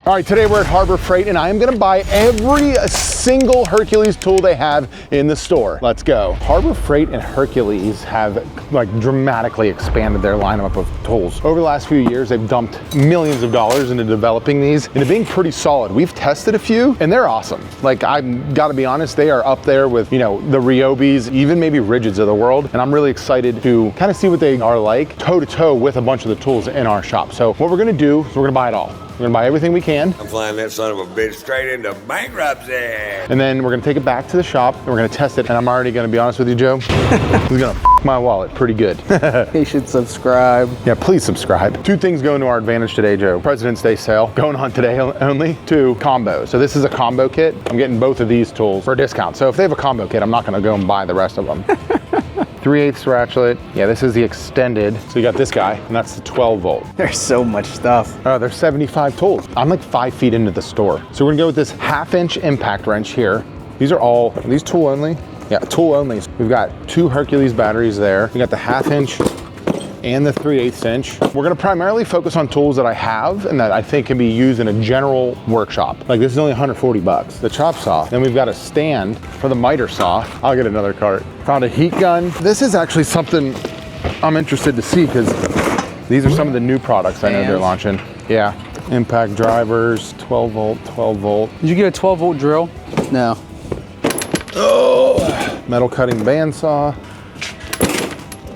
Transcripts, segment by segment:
All right, today we're at Harbor Freight and I am gonna buy every single Hercules tool they have in the store. Let's go. Harbor Freight and Hercules have like dramatically expanded their lineup of tools. Over the last few years, they've dumped millions of dollars into developing these and being pretty solid. We've tested a few and they're awesome. Like, I've gotta be honest, they are up there with, you know, the Ryobis, even maybe Rigids of the world. And I'm really excited to kind of see what they are like toe to toe with a bunch of the tools in our shop. So what we're gonna do is we're gonna buy it all. We're gonna buy everything we can. I'm flying that son of a bitch straight into bankruptcy. And then we're gonna take it back to the shop and we're gonna test it. And I'm already gonna be honest with you, Joe, it's gonna f my wallet pretty good. You should subscribe. Yeah, please subscribe. Two things going to our advantage today, Joe. President's Day sale, going on today only. Two, combo. So this is a combo kit. I'm getting both of these tools for a discount. So if they have a combo kit, I'm not gonna go and buy the rest of them. 3/8 ratchet. Yeah, this is the extended. So you got this guy, and that's the 12 volt. There's so much stuff. Oh, there's 75 tools. I'm like 5 feet into the store. So we're gonna go with this 1/2 inch impact wrench here. These are these tool only? Yeah, tool only. We've got 2 Hercules batteries there. We got the 1/2 inch and the 3/8 inch. We're gonna primarily focus on tools that I have and that I think can be used in a general workshop. Like this is only 140 bucks. The chop saw. Then we've got a stand for the miter saw. I'll get another cart. Found a heat gun. This is actually something I'm interested to see because these are some of the new products I know they're launching. Yeah, impact drivers, 12 volt, 12 volt. Did you get a 12 volt drill? No. Oh, metal cutting bandsaw.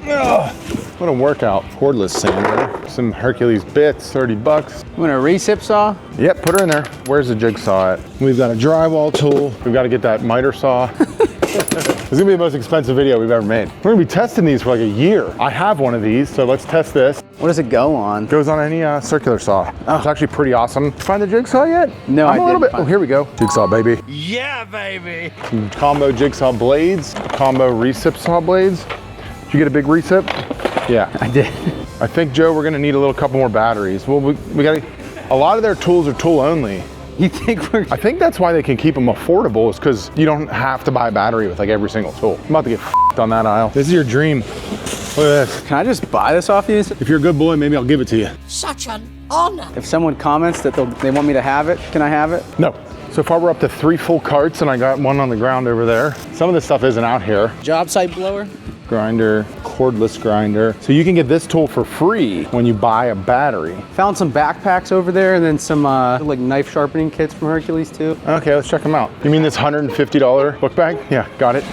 Oh. What a workout. Cordless sander. Some Hercules bits, 30 bucks. You want a recip saw? Yep, put her in there. Where's the jigsaw at? We've got a drywall tool. We've got to get that miter saw. This is gonna be the most expensive video we've ever made. We're gonna be testing these for like a year. I have one of these, so let's test this. What does it go on? Goes on any circular saw. Oh. It's actually pretty awesome. Find the jigsaw yet? No, I'm a little bit. Oh, here we go. Jigsaw, baby. Yeah, baby. Combo jigsaw blades, combo recip saw blades. Did you get a big recip? Yeah, I did. I think, Joe, we're gonna need a little couple more batteries. Well, we got a lot of their tools are tool only. You think we're... I think that's why they can keep them affordable is because you don't have to buy a battery with like every single tool. I'm about to get f***ed on that aisle. This is your dream. Look at this. Can I just buy this off you? If you're a good boy, maybe I'll give it to you. Such an honor. If someone comments that they want me to have it, can I have it? No. So far we're up to 3 full carts and I got one on the ground over there. Some of this stuff isn't out here. Job site blower? Grinder, cordless grinder. So you can get this tool for free when you buy a battery. Found some backpacks over there and then some like knife sharpening kits from Hercules too. Okay, let's check them out. You mean this $150 book bag? Yeah, got it.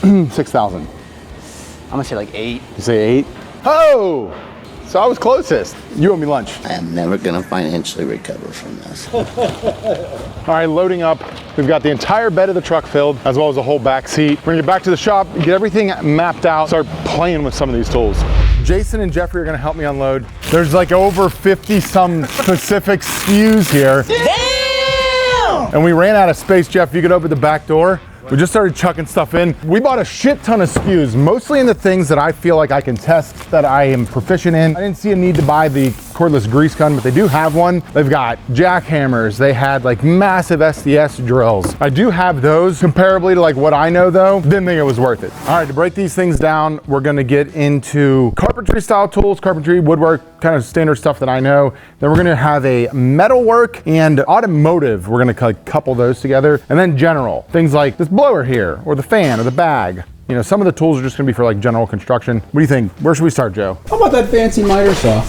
6,000. I'm gonna say like 8. You say 8? Oh! So I was closest. You owe me lunch. I am never gonna financially recover from this. All right, loading up. We've got the entire bed of the truck filled, as well as the whole back seat. We're gonna get back to the shop, get everything mapped out, start playing with some of these tools. Jason and Jeffrey are gonna help me unload. There's like over 50 some specific SKUs here. Damn! And we ran out of space. Jeff, you could open the back door. We just started chucking stuff in. We bought a shit ton of SKUs, mostly in the things that I feel like I can test, that I am proficient in. I didn't see a need to buy the cordless grease gun, but they do have one. They've got jackhammers. They had like massive SDS drills. I do have those. Comparably to like what I know though, didn't think it was worth it. All right, to break these things down, we're gonna get into carpentry style tools, carpentry, woodwork, kind of standard stuff that I know. Then we're gonna have a metalwork and automotive. We're gonna couple those together. And then general, things like this blower here, or the fan, or the bag. You know, some of the tools are just gonna be for like general construction. What do you think? Where should we start, Joe? How about that fancy miter saw?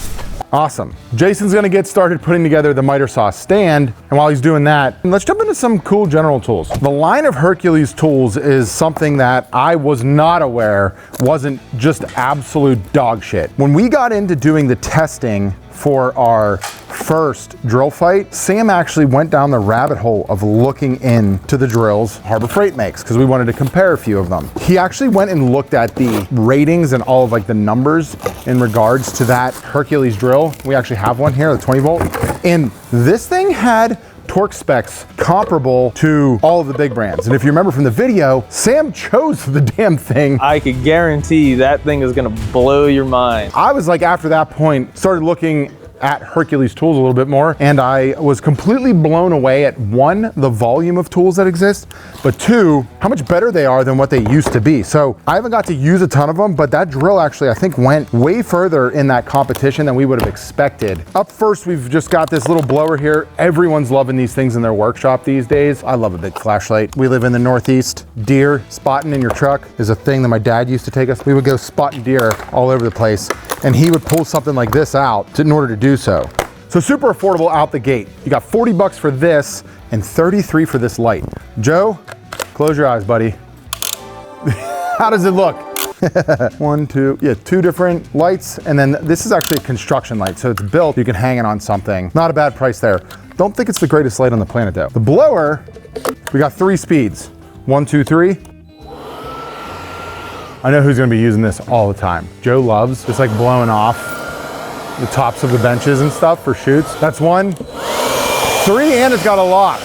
Awesome. Jason's gonna get started putting together the miter saw stand, and while he's doing that, let's jump into some cool general tools. The line of Hercules tools is something that I was not aware wasn't just absolute dog shit. When we got into doing the testing for our first drill fight, Sam actually went down the rabbit hole of looking into the drills Harbor Freight makes because we wanted to compare a few of them. He actually went and looked at the ratings and all of like the numbers in regards to that Hercules drill. We actually have one here, the 20 volt. And this thing had torque specs comparable to all of the big brands. And if you remember from the video, Sam chose the damn thing. I could guarantee that thing is gonna blow your mind. I was like, after that point, started looking at Hercules Tools a little bit more, and I was completely blown away at one, the volume of tools that exist, but two, how much better they are than what they used to be. So I haven't got to use a ton of them, but that drill actually, I think, went way further in that competition than we would have expected. Up first, we've just got this little blower here. Everyone's loving these things in their workshop these days. I love a big flashlight. We live in the Northeast. Deer spotting in your truck is a thing that my dad used to take us. We would go spotting deer all over the place, and he would pull something like this out in order to do so. So super affordable out the gate. You got 40 bucks for this and 33 for this light. Joe, close your eyes, buddy. How does it look? One, two, yeah, two different lights. And then this is actually a construction light. So it's built, you can hang it on something. Not a bad price there. Don't think it's the greatest light on the planet though. The blower, we got 3 speeds. 1, 2, 3. I know who's gonna be using this all the time. Joe loves just like blowing off the tops of the benches and stuff for shoots. That's 1, 3, and it's got a lock.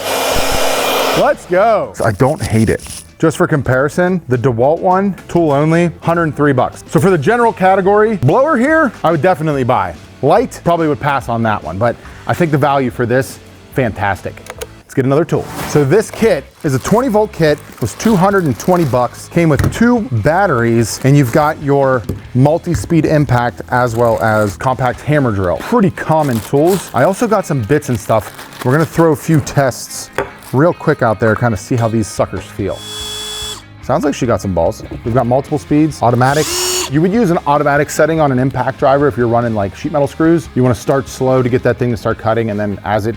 Let's go. I don't hate it. Just for comparison, the DeWalt one, tool only, 103 bucks. So for the general category, blower here, I would definitely buy. Light, probably would pass on that one, but I think the value for this, fantastic. Let's get another tool. So this kit is a 20 volt kit, was 220 bucks, came with 2 batteries, and you've got your multi-speed impact as well as compact hammer drill. Pretty common tools. I also got some bits and stuff. We're gonna throw a few tests real quick out there, kind of see how these suckers feel. Sounds like she got some balls. We've got multiple speeds, automatic. You would use an automatic setting on an impact driver if you're running like sheet metal screws. You want to start slow to get that thing to start cutting, and then as it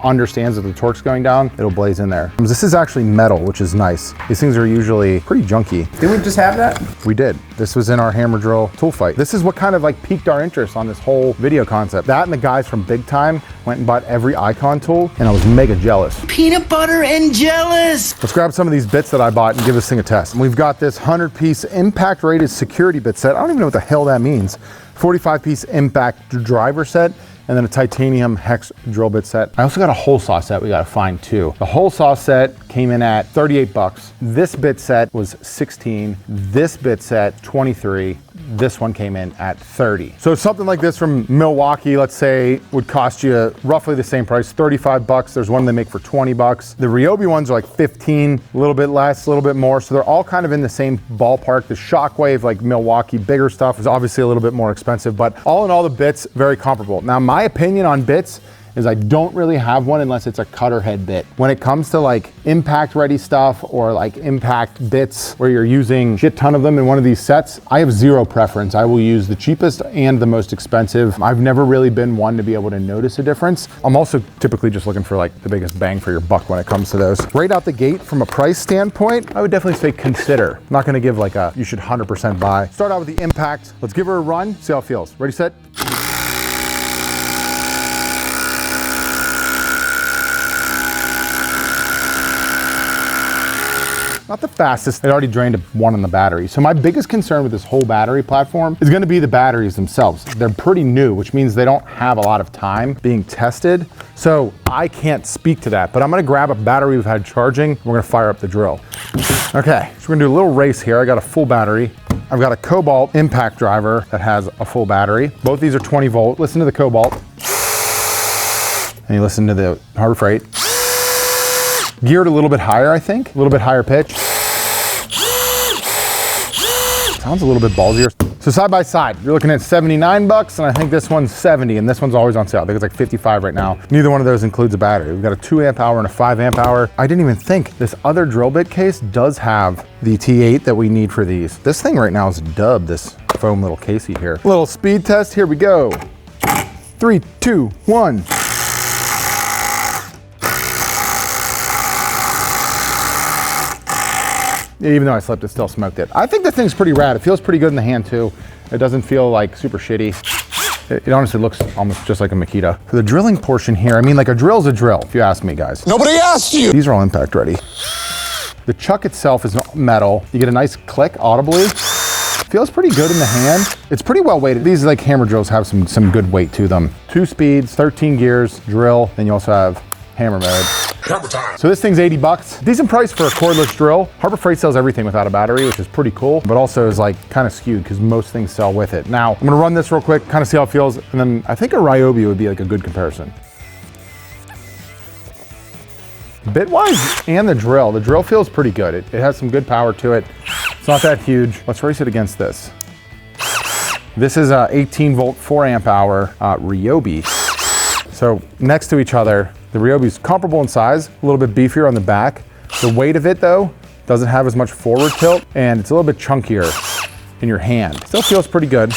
understands that the torque's going down, it'll blaze in there. This is actually metal, which is nice. These things are usually pretty junky. Didn't we just have that? We did. This was in our hammer drill tool fight. This is what kind of like piqued our interest on this whole video concept. That and the guys from Big Time went and bought every Icon tool, and I was mega jealous. Peanut butter and jealous. Let's grab some of these bits that I bought and give this thing a test. We've got this 100-piece impact rated security bit set. I don't even know what the hell that means. 45-piece impact driver set, and then a titanium hex drill bit set. I also got a hole saw set we gotta find too. The hole saw set came in at 38 bucks. This bit set was 16. This bit set, 23. This one came in at 30. So something like this from Milwaukee, let's say, would cost you roughly the same price, 35 bucks. There's one they make for 20 bucks. The Ryobi ones are like 15, a little bit less, a little bit more. So they're all kind of in the same ballpark. The Shockwave, like Milwaukee, bigger stuff is obviously a little bit more expensive, but all in all, the bits, very comparable. Now, my opinion on bits is I don't really have one unless it's a cutter head bit. When it comes to like impact ready stuff or like impact bits where you're using a shit ton of them in one of these sets, I have zero preference. I will use the cheapest and the most expensive. I've never really been one to be able to notice a difference. I'm also typically just looking for like the biggest bang for your buck when it comes to those. Right out the gate from a price standpoint, I would definitely say consider. I'm not gonna give like a, you should 100% buy. Start out with the impact. Let's give her a run, see how it feels. Ready, set? Not the fastest. It already drained one on the battery. So my biggest concern with this whole battery platform is gonna be the batteries themselves. They're pretty new, which means they don't have a lot of time being tested. So I can't speak to that, but I'm gonna grab a battery we've had charging. We're gonna fire up the drill. Okay, so we're gonna do a little race here. I got a full battery. I've got a Cobalt impact driver that has a full battery. Both these are 20 volt. Listen to the Cobalt. And you listen to the Harbor Freight. Geared a little bit higher, I think. A little bit higher pitch. Sounds a little bit ballsier. So side by side, you're looking at 79 bucks, and I think this one's 70, and this one's always on sale. I think it's like 55 right now. Neither one of those includes a battery. We've got a 2 amp hour and a 5 amp hour. I didn't even think this other drill bit case does have the T8 that we need for these. This thing right now is dubbed, this foam little casey here. Little speed test, here we go. 3, 2, 1. Even though I slipped, it still smoked it. I think the thing's pretty rad. It feels pretty good in the hand too. It doesn't feel like super shitty. It honestly looks almost just like a Makita. For the drilling portion here, I mean, like a drill's a drill, if you ask me, guys. Nobody asked you. These are all impact ready. The chuck itself is metal. You get a nice click audibly. Feels pretty good in the hand. It's pretty well weighted. These like hammer drills have some good weight to them. 2 speeds, 13 gears, drill, then you also have hammer mode. Hammer time. So this thing's 80 bucks. Decent price for a cordless drill. Harbor Freight sells everything without a battery, which is pretty cool, but also is like kind of skewed because most things sell with it. Now, I'm gonna run this real quick, kind of see how it feels, and then I think a Ryobi would be like a good comparison. Bit-wise and the drill feels pretty good. It has some good power to it. It's not that huge. Let's race it against this. This is a 18 volt, 4 amp hour Ryobi. So next to each other, the Ryobi's comparable in size, a little bit beefier on the back. The weight of it though, doesn't have as much forward tilt and it's a little bit chunkier in your hand. Still feels pretty good.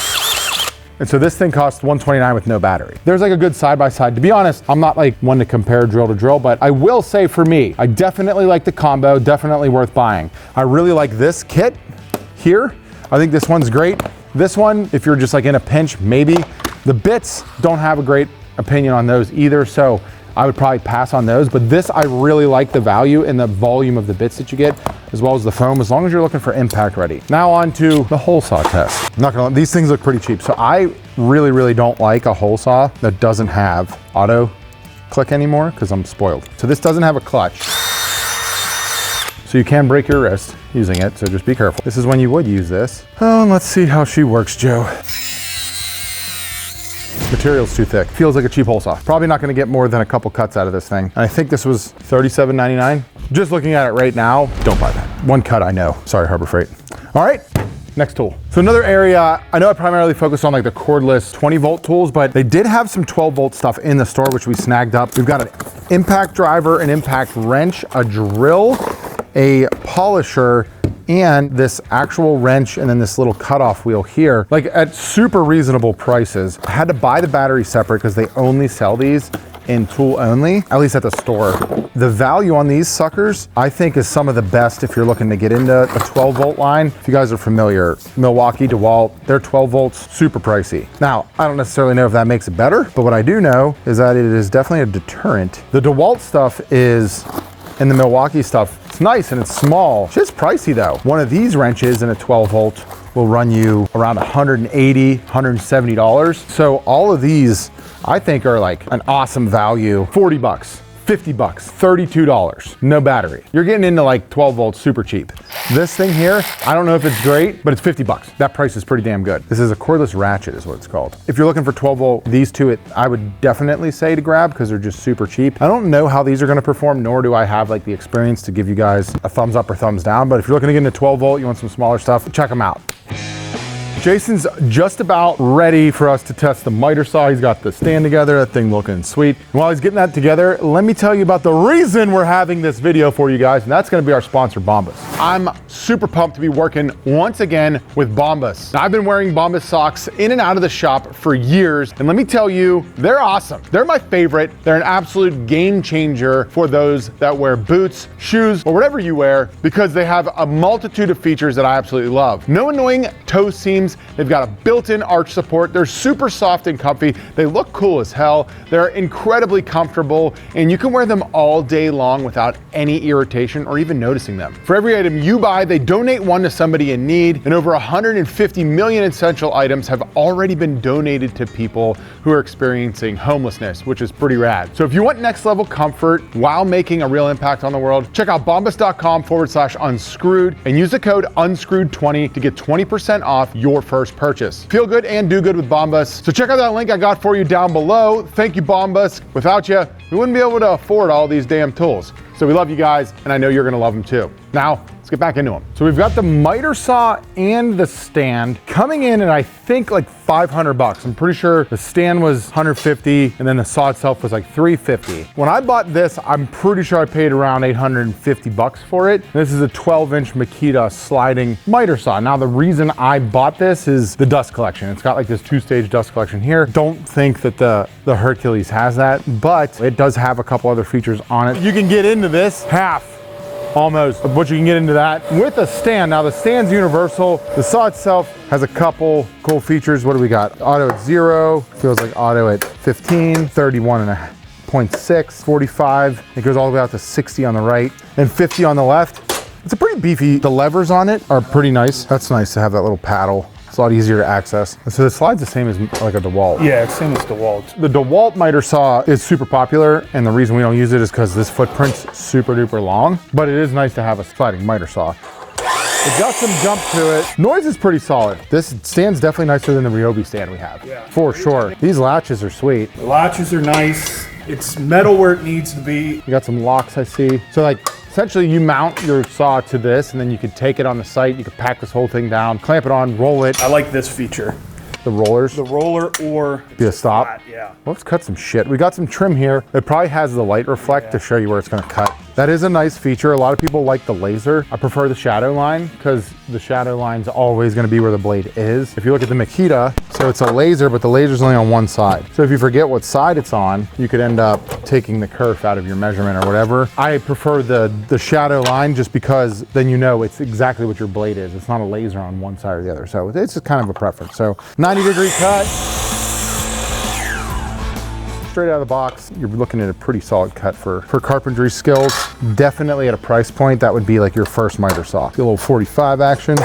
And so this thing costs $129 with no battery. There's like a good side by side. To be honest, I'm not like one to compare drill to drill, but I will say for me, I definitely like the combo, definitely worth buying. I really like this kit here. I think this one's great. This one, if you're just like in a pinch, maybe. The bits, don't have a great opinion on those either, so I would probably pass on those, but this I really like the value and the volume of the bits that you get, as well as the foam, as long as you're looking for impact ready. Now on to the hole saw test. I'm not gonna, these things look pretty cheap, so I really don't like a hole saw that doesn't have auto click anymore, because I'm spoiled. So this doesn't have a clutch, so you can break your wrist using it, so just be careful. This is when you would use this. Oh, and let's see how she works, Joe. Material's too thick. Feels like a cheap hole saw. Probably not gonna get more than a couple cuts out of this thing. And I think this was $37.99. Just looking at it right now, don't buy that. One cut, I know. Sorry, Harbor Freight. All right, next tool. So another area, I know I primarily focus on like the cordless 20 volt tools, but they did have some 12 volt stuff in the store, which we snagged up. We've got an impact driver, an impact wrench, a drill, a polisher, and this actual wrench, and then this little cutoff wheel here, like at super reasonable prices. I had to buy the battery separate because they only sell these in tool only, at least at the store. The value on these suckers, I think, is some of the best if you're looking to get into a 12 volt line. If you guys are familiar, Milwaukee, DeWalt, they're 12 volts, super pricey. Now, I don't necessarily know if that makes it better, but what I do know is that it is definitely a deterrent. The DeWalt stuff is, and the Milwaukee stuff, it's nice and it's small. It's pricey though. One of these wrenches in a 12 volt will run you around $180, $170. So all of these, I think, are like an awesome value. 40 bucks, 50 bucks, $32, no battery. You're getting into like 12 volts super cheap. This thing here, I don't know if it's great, but it's 50 bucks. That price is pretty damn good. This is a cordless ratchet is what it's called. If you're looking for 12 volt, these two, I would definitely say to grab because they're just super cheap. I don't know how these are gonna perform, nor do I have like the experience to give you guys a thumbs up or thumbs down, but if you're looking to get into 12 volt, you want some smaller stuff, check them out. Jason's just about ready for us to test the miter saw. He's got the stand together, that thing looking sweet. And while he's getting that together, let me tell you about the reason we're having this video for you guys, and that's gonna be our sponsor, Bombas. I'm super pumped to be working once again with Bombas. Now, I've been wearing Bombas socks in and out of the shop for years, and let me tell you, they're awesome. They're my favorite. They're an absolute game changer for those that wear boots, shoes, or whatever you wear, because they have a multitude of features that I absolutely love. No annoying toe seams. They've got a built-in arch support. They're super soft and comfy. They look cool as hell. They're incredibly comfortable, and you can wear them all day long without any irritation or even noticing them. For every item you buy, they donate one to somebody in need, and over 150 million essential items have already been donated to people who are experiencing homelessness, which is pretty rad. So if you want next level comfort while making a real impact on the world, check out bombas.com/unscrewed and use the code unscrewed20 to get 20% off your first purchase. Feel good and do good with Bombas. So check out that link I got for you down below. Thank you, Bombas. Without you, we wouldn't be able to afford all these damn tools. So we love you guys, and I know you're gonna love them too. Now, let's get back into them. So we've got the miter saw and the stand coming in at, I think, like 500 bucks. I'm pretty sure the stand was 150 and then the saw itself was like 350. When I bought this, I'm pretty sure I paid around 850 bucks for it. This is a 12-inch Makita sliding miter saw. Now, the reason I bought this is the dust collection. It's got like this 2-stage dust collection here. Don't think that the Hercules has that, but it does have a couple other features on it. You can get into this half almost of what you can get into that with a stand. Now the stand's universal. The saw itself has a couple cool features. What do we got? Auto at 0, feels like auto at 15, 31.6, 45. It goes all the way out to 60 on the right and 50 on the left. It's a pretty beefy. The levers on it are pretty nice. That's nice to have that little paddle It's a lot easier to access. So the slide's the same as like a DeWalt. Yeah, it's same as DeWalt. The DeWalt miter saw is super popular, and the reason we don't use it is because this footprint's super duper long, but it is nice to have a sliding miter saw. It got some jump to it. Noise is pretty solid. This stand's definitely nicer than the Ryobi stand we have. Yeah. For sure. These latches are sweet. The latches are nice. It's metal where it needs to be. You got some locks, I see. So like, essentially you mount your saw to this, and then you could take it on the site, you could pack this whole thing down, clamp it on, roll it. I like this feature. The rollers. The roller or Be a stop. flat, yeah. Well, let's cut some shit. We got some trim here. It probably has the light reflect to show you where it's gonna cut. That is a nice feature. A lot of people like the laser. I prefer the shadow line because the shadow line's always gonna be where the blade is. If you look at the Makita, so it's a laser, but the laser's only on one side. So if you forget what side it's on, you could end up taking the kerf out of your measurement or whatever. I prefer the shadow line just because then you know it's exactly what your blade is. It's not a laser on one side or the other. So it's just kind of a preference. So 90-degree cut. Straight out of the box, you're looking at a pretty solid cut for carpentry skills. Definitely at a price point, that would be like your first miter saw. A little 45 action.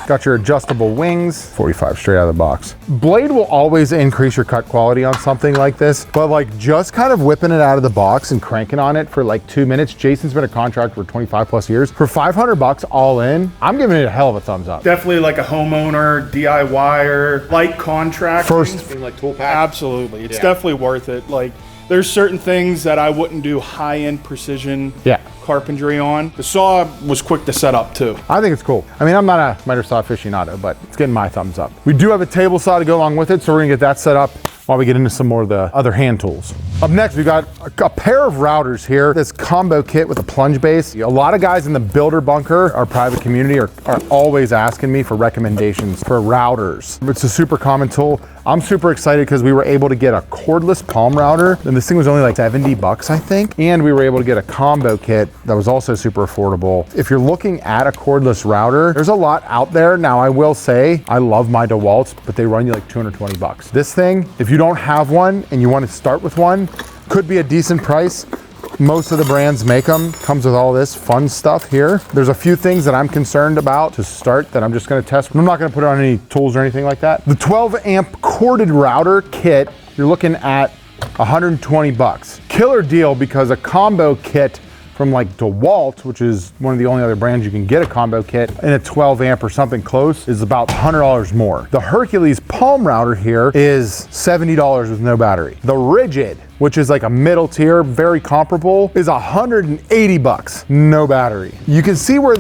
Got your adjustable wings, 45 straight out of the box. Blade will always increase your cut quality on something like this, but like just kind of whipping it out of the box and cranking on it for like 2 minutes. Jason's been a contractor for 25 plus years. For 500 bucks all in, I'm giving it a hell of a thumbs up. Definitely like a homeowner, DIYer, light contract. First, like tool pack. Absolutely. It's definitely worth it. Like there's certain things that I wouldn't do high-end precision carpentry on. The saw was quick to set up too. I think it's cool. I mean, I'm not a miter saw aficionado, but it's getting my thumbs up. We do have a table saw to go along with it, so we're gonna get that set up while we get into some more of the other hand tools. Up next, we got a pair of routers here. This combo kit with a plunge base. A lot of guys in the builder bunker, our private community, are always asking me for recommendations for routers. It's a super common tool. I'm super excited because we were able to get a cordless palm router, and this thing was only like 70 bucks, I think. And we were able to get a combo kit that was also super affordable. If you're looking at a cordless router, there's a lot out there. Now, I will say, I love my DeWalts, but they run you like 220 bucks. This thing, if you don't have one and you want to start with one, could be a decent price. Most of the brands make them. Comes with all this fun stuff here. There's a few things that I'm concerned about to start that I'm just gonna test. I'm not gonna put on any tools or anything like that. The 12 amp corded router kit, you're looking at 120 bucks. Killer deal because a combo kit from like DeWalt, which is one of the only other brands you can get a combo kit, in a 12 amp or something close is about $100 more. The Hercules palm router here is $70 with no battery. The Rigid, which is like a middle tier, very comparable, is 180 bucks, no battery. You can see where,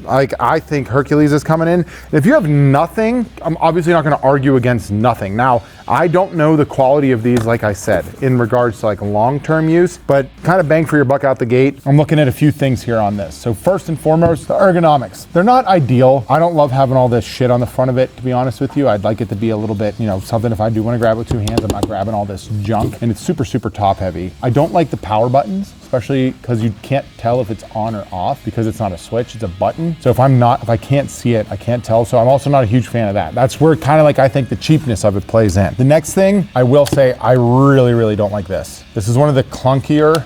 like, I think Hercules is coming in. If you have nothing, I'm obviously not gonna argue against nothing. Now, I don't know the quality of these, like I said, in regards to like long-term use, but kind of bang for your buck out the gate. I'm looking at a few things here on this. So first and foremost, the ergonomics. They're not ideal. I don't love having all this shit on the front of it, to be honest with you. I'd like it to be a little bit, you know, something if I do wanna grab it with 2 hands, I'm not grabbing all this junk, and it's super, super top heavy. I don't like the power buttons, especially because you can't tell if it's on or off because it's not a switch, it's a button. So if I can't see it, I can't tell. So I'm also not a huge fan of that. That's where kind of like I think the cheapness of it plays in. The next thing I will say, I really, really don't like this. This is one of the clunkier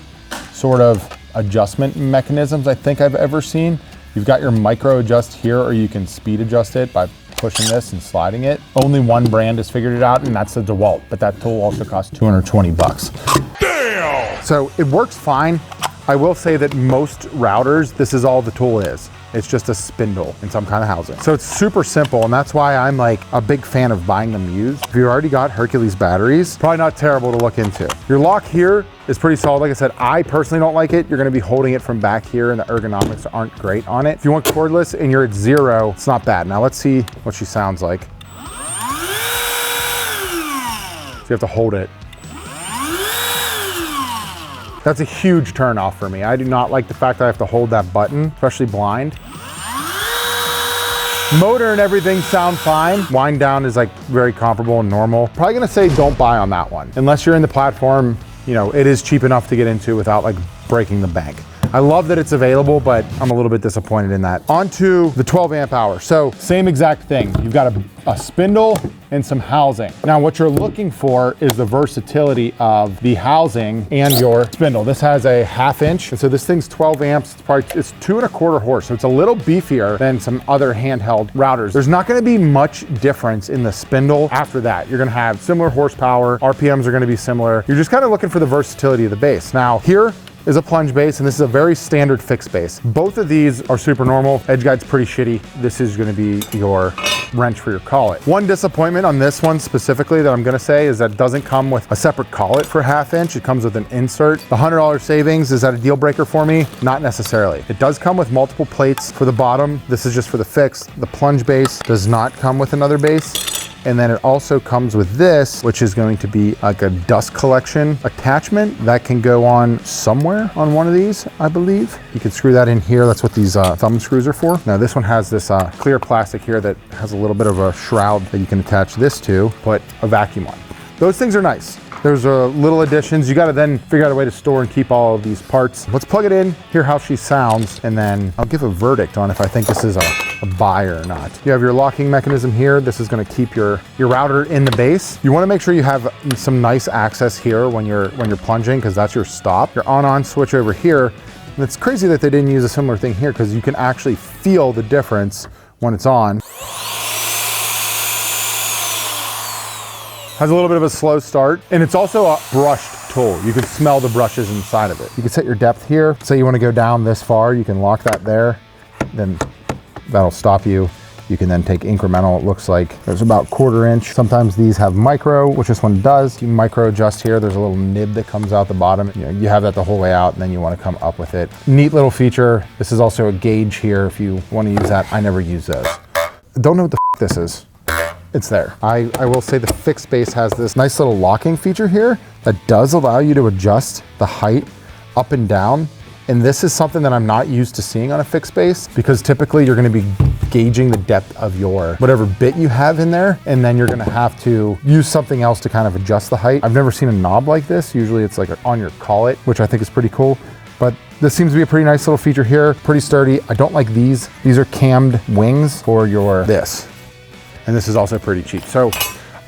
sort of adjustment mechanisms I think I've ever seen. You've got your micro adjust here, or you can speed adjust it by pushing this and sliding it. Only one brand has figured it out, and that's the DeWalt, but that tool also costs 220 bucks. Damn! So it works fine. I will say that most routers, this is all the tool is. It's just a spindle in some kind of housing. So it's super simple, and that's why I'm like a big fan of buying them used. If you already got Hercules batteries, probably not terrible to look into. Your lock here is pretty solid. Like I said, I personally don't like it. You're gonna be holding it from back here, and the ergonomics aren't great on it. If you want cordless and you're at 0, it's not bad. Now let's see what she sounds like. So you have to hold it. That's a huge turn off for me. I do not like the fact that I have to hold that button, especially blind. Motor and everything sound fine. Wind down is like very comparable and normal. Probably gonna say don't buy on that one. Unless you're in the platform, you know, it is cheap enough to get into without like breaking the bank. I love that it's available, but I'm a little bit disappointed in that. Onto the 12 amp hour. So same exact thing. You've got a spindle and some housing. Now what you're looking for is the versatility of the housing and your spindle. This has a 1/2 inch, and so this thing's 12 amps. It's 2¼ horse, so it's a little beefier than some other handheld routers. There's not gonna be much difference in the spindle after that. You're gonna have similar horsepower, RPMs are gonna be similar. You're just kind of looking for the versatility of the base. Now here is a plunge base, and this is a very standard fixed base. Both of these are super normal. Edge guide's pretty shitty. This is gonna be your wrench for your collet. One disappointment on this one specifically that I'm gonna say is that it doesn't come with a separate collet for 1/2 inch. It comes with an insert. The $100 savings, is that a deal breaker for me? Not necessarily. It does come with multiple plates for the bottom. This is just for the fix. The plunge base does not come with another base. And then it also comes with this, which is going to be like a dust collection attachment that can go on somewhere on one of these, I believe. You can screw that in here. That's what these thumb screws are for. Now this one has this clear plastic here that has a little bit of a shroud that you can attach this to, put a vacuum on. Those things are nice. There's little additions. You gotta then figure out a way to store and keep all of these parts. Let's plug it in, hear how she sounds, and then I'll give a verdict on if I think this is a buy or not. You have your locking mechanism here. This is gonna keep your router in the base. You wanna make sure you have some nice access here when you're plunging, because that's your stop. Your on switch over here. And it's crazy that they didn't use a similar thing here, because you can actually feel the difference when it's on. Has a little bit of a slow start, and it's also a brushed tool. You can smell the brushes inside of it. You can set your depth here. Say you want to go down this far, you can lock that there, then that'll stop you. You can then take incremental. It looks like there's about 1/4 inch. Sometimes these have micro, which this one does. You micro adjust here. There's a little nib that comes out the bottom. You have that the whole way out, and then you want to come up with it. Neat little feature. This is also a gauge here if you want to use that. I never use those. Don't know what the this is. It's there. I will say the fixed base has this nice little locking feature here that does allow you to adjust the height up and down. And this is something that I'm not used to seeing on a fixed base, because typically you're gonna be gauging the depth of your whatever bit you have in there, and then you're gonna have to use something else to kind of adjust the height. I've never seen a knob like this. Usually it's like on your collet, which I think is pretty cool. But this seems to be a pretty nice little feature here, pretty sturdy. I don't like these. These are cammed wings for your this. And this is also pretty cheap. So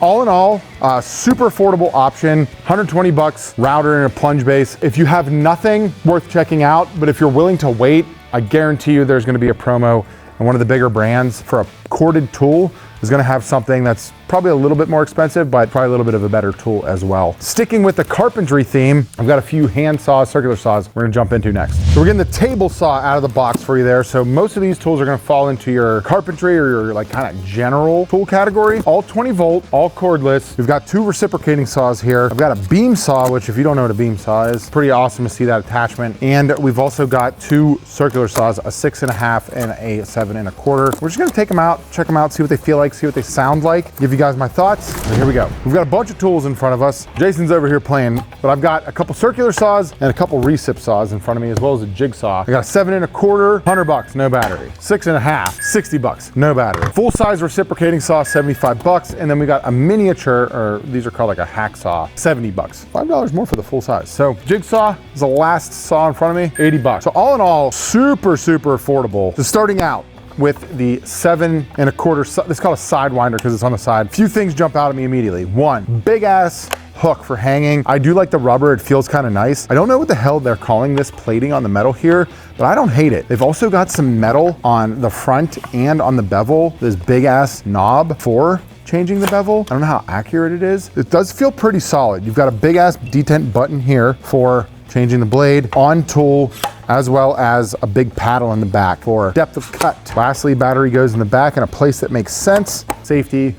all in all, super affordable option, 120 bucks, router and a plunge base. If you have nothing, worth checking out, but if you're willing to wait, I guarantee you there's gonna be a promo, and one of the bigger brands for a corded tool is gonna have something that's probably a little bit more expensive, but probably a little bit of a better tool as well. Sticking with the carpentry theme, I've got a few hand saws, circular saws we're gonna jump into next. So we're getting the table saw out of the box for you there. So most of these tools are gonna fall into your carpentry or your like kind of general tool category. All 20 volt, all cordless. We've got 2 reciprocating saws here. I've got a beam saw, which if you don't know what a beam saw is, pretty awesome to see that attachment. And we've also got 2 circular saws, a 6.5 and a 7.25. We're just gonna take them out, check them out, see what they feel like, see what they sound like, give you guys my thoughts, and here we go. We've got a bunch of tools in front of us. Jason's over here playing, but I've got a couple circular saws and a couple recip saws in front of me, as well as a jigsaw. I got a 7.25, 100 bucks, no battery. 6.5, 60 bucks, no battery. Full size reciprocating saw, 75 bucks, and then we got a miniature, or these are called like a hacksaw, 70 bucks. $5 more for the full size. So jigsaw is the last saw in front of me, 80 bucks. So all in all, super affordable. So starting out with the 7.25, this is called a sidewinder because it's on the side. Few things jump out at me immediately. One, big ass hook for hanging. I do like the rubber, it feels kind of nice. I don't know what the hell they're calling this plating on the metal here, but I don't hate it. They've also got some metal on the front and on the bevel, this big ass knob for changing the bevel. I don't know how accurate it is. It does feel pretty solid. You've got a big ass detent button here for changing the blade, on tool, as well as a big paddle in the back for depth of cut. Lastly, battery goes in the back in a place that makes sense. Safety.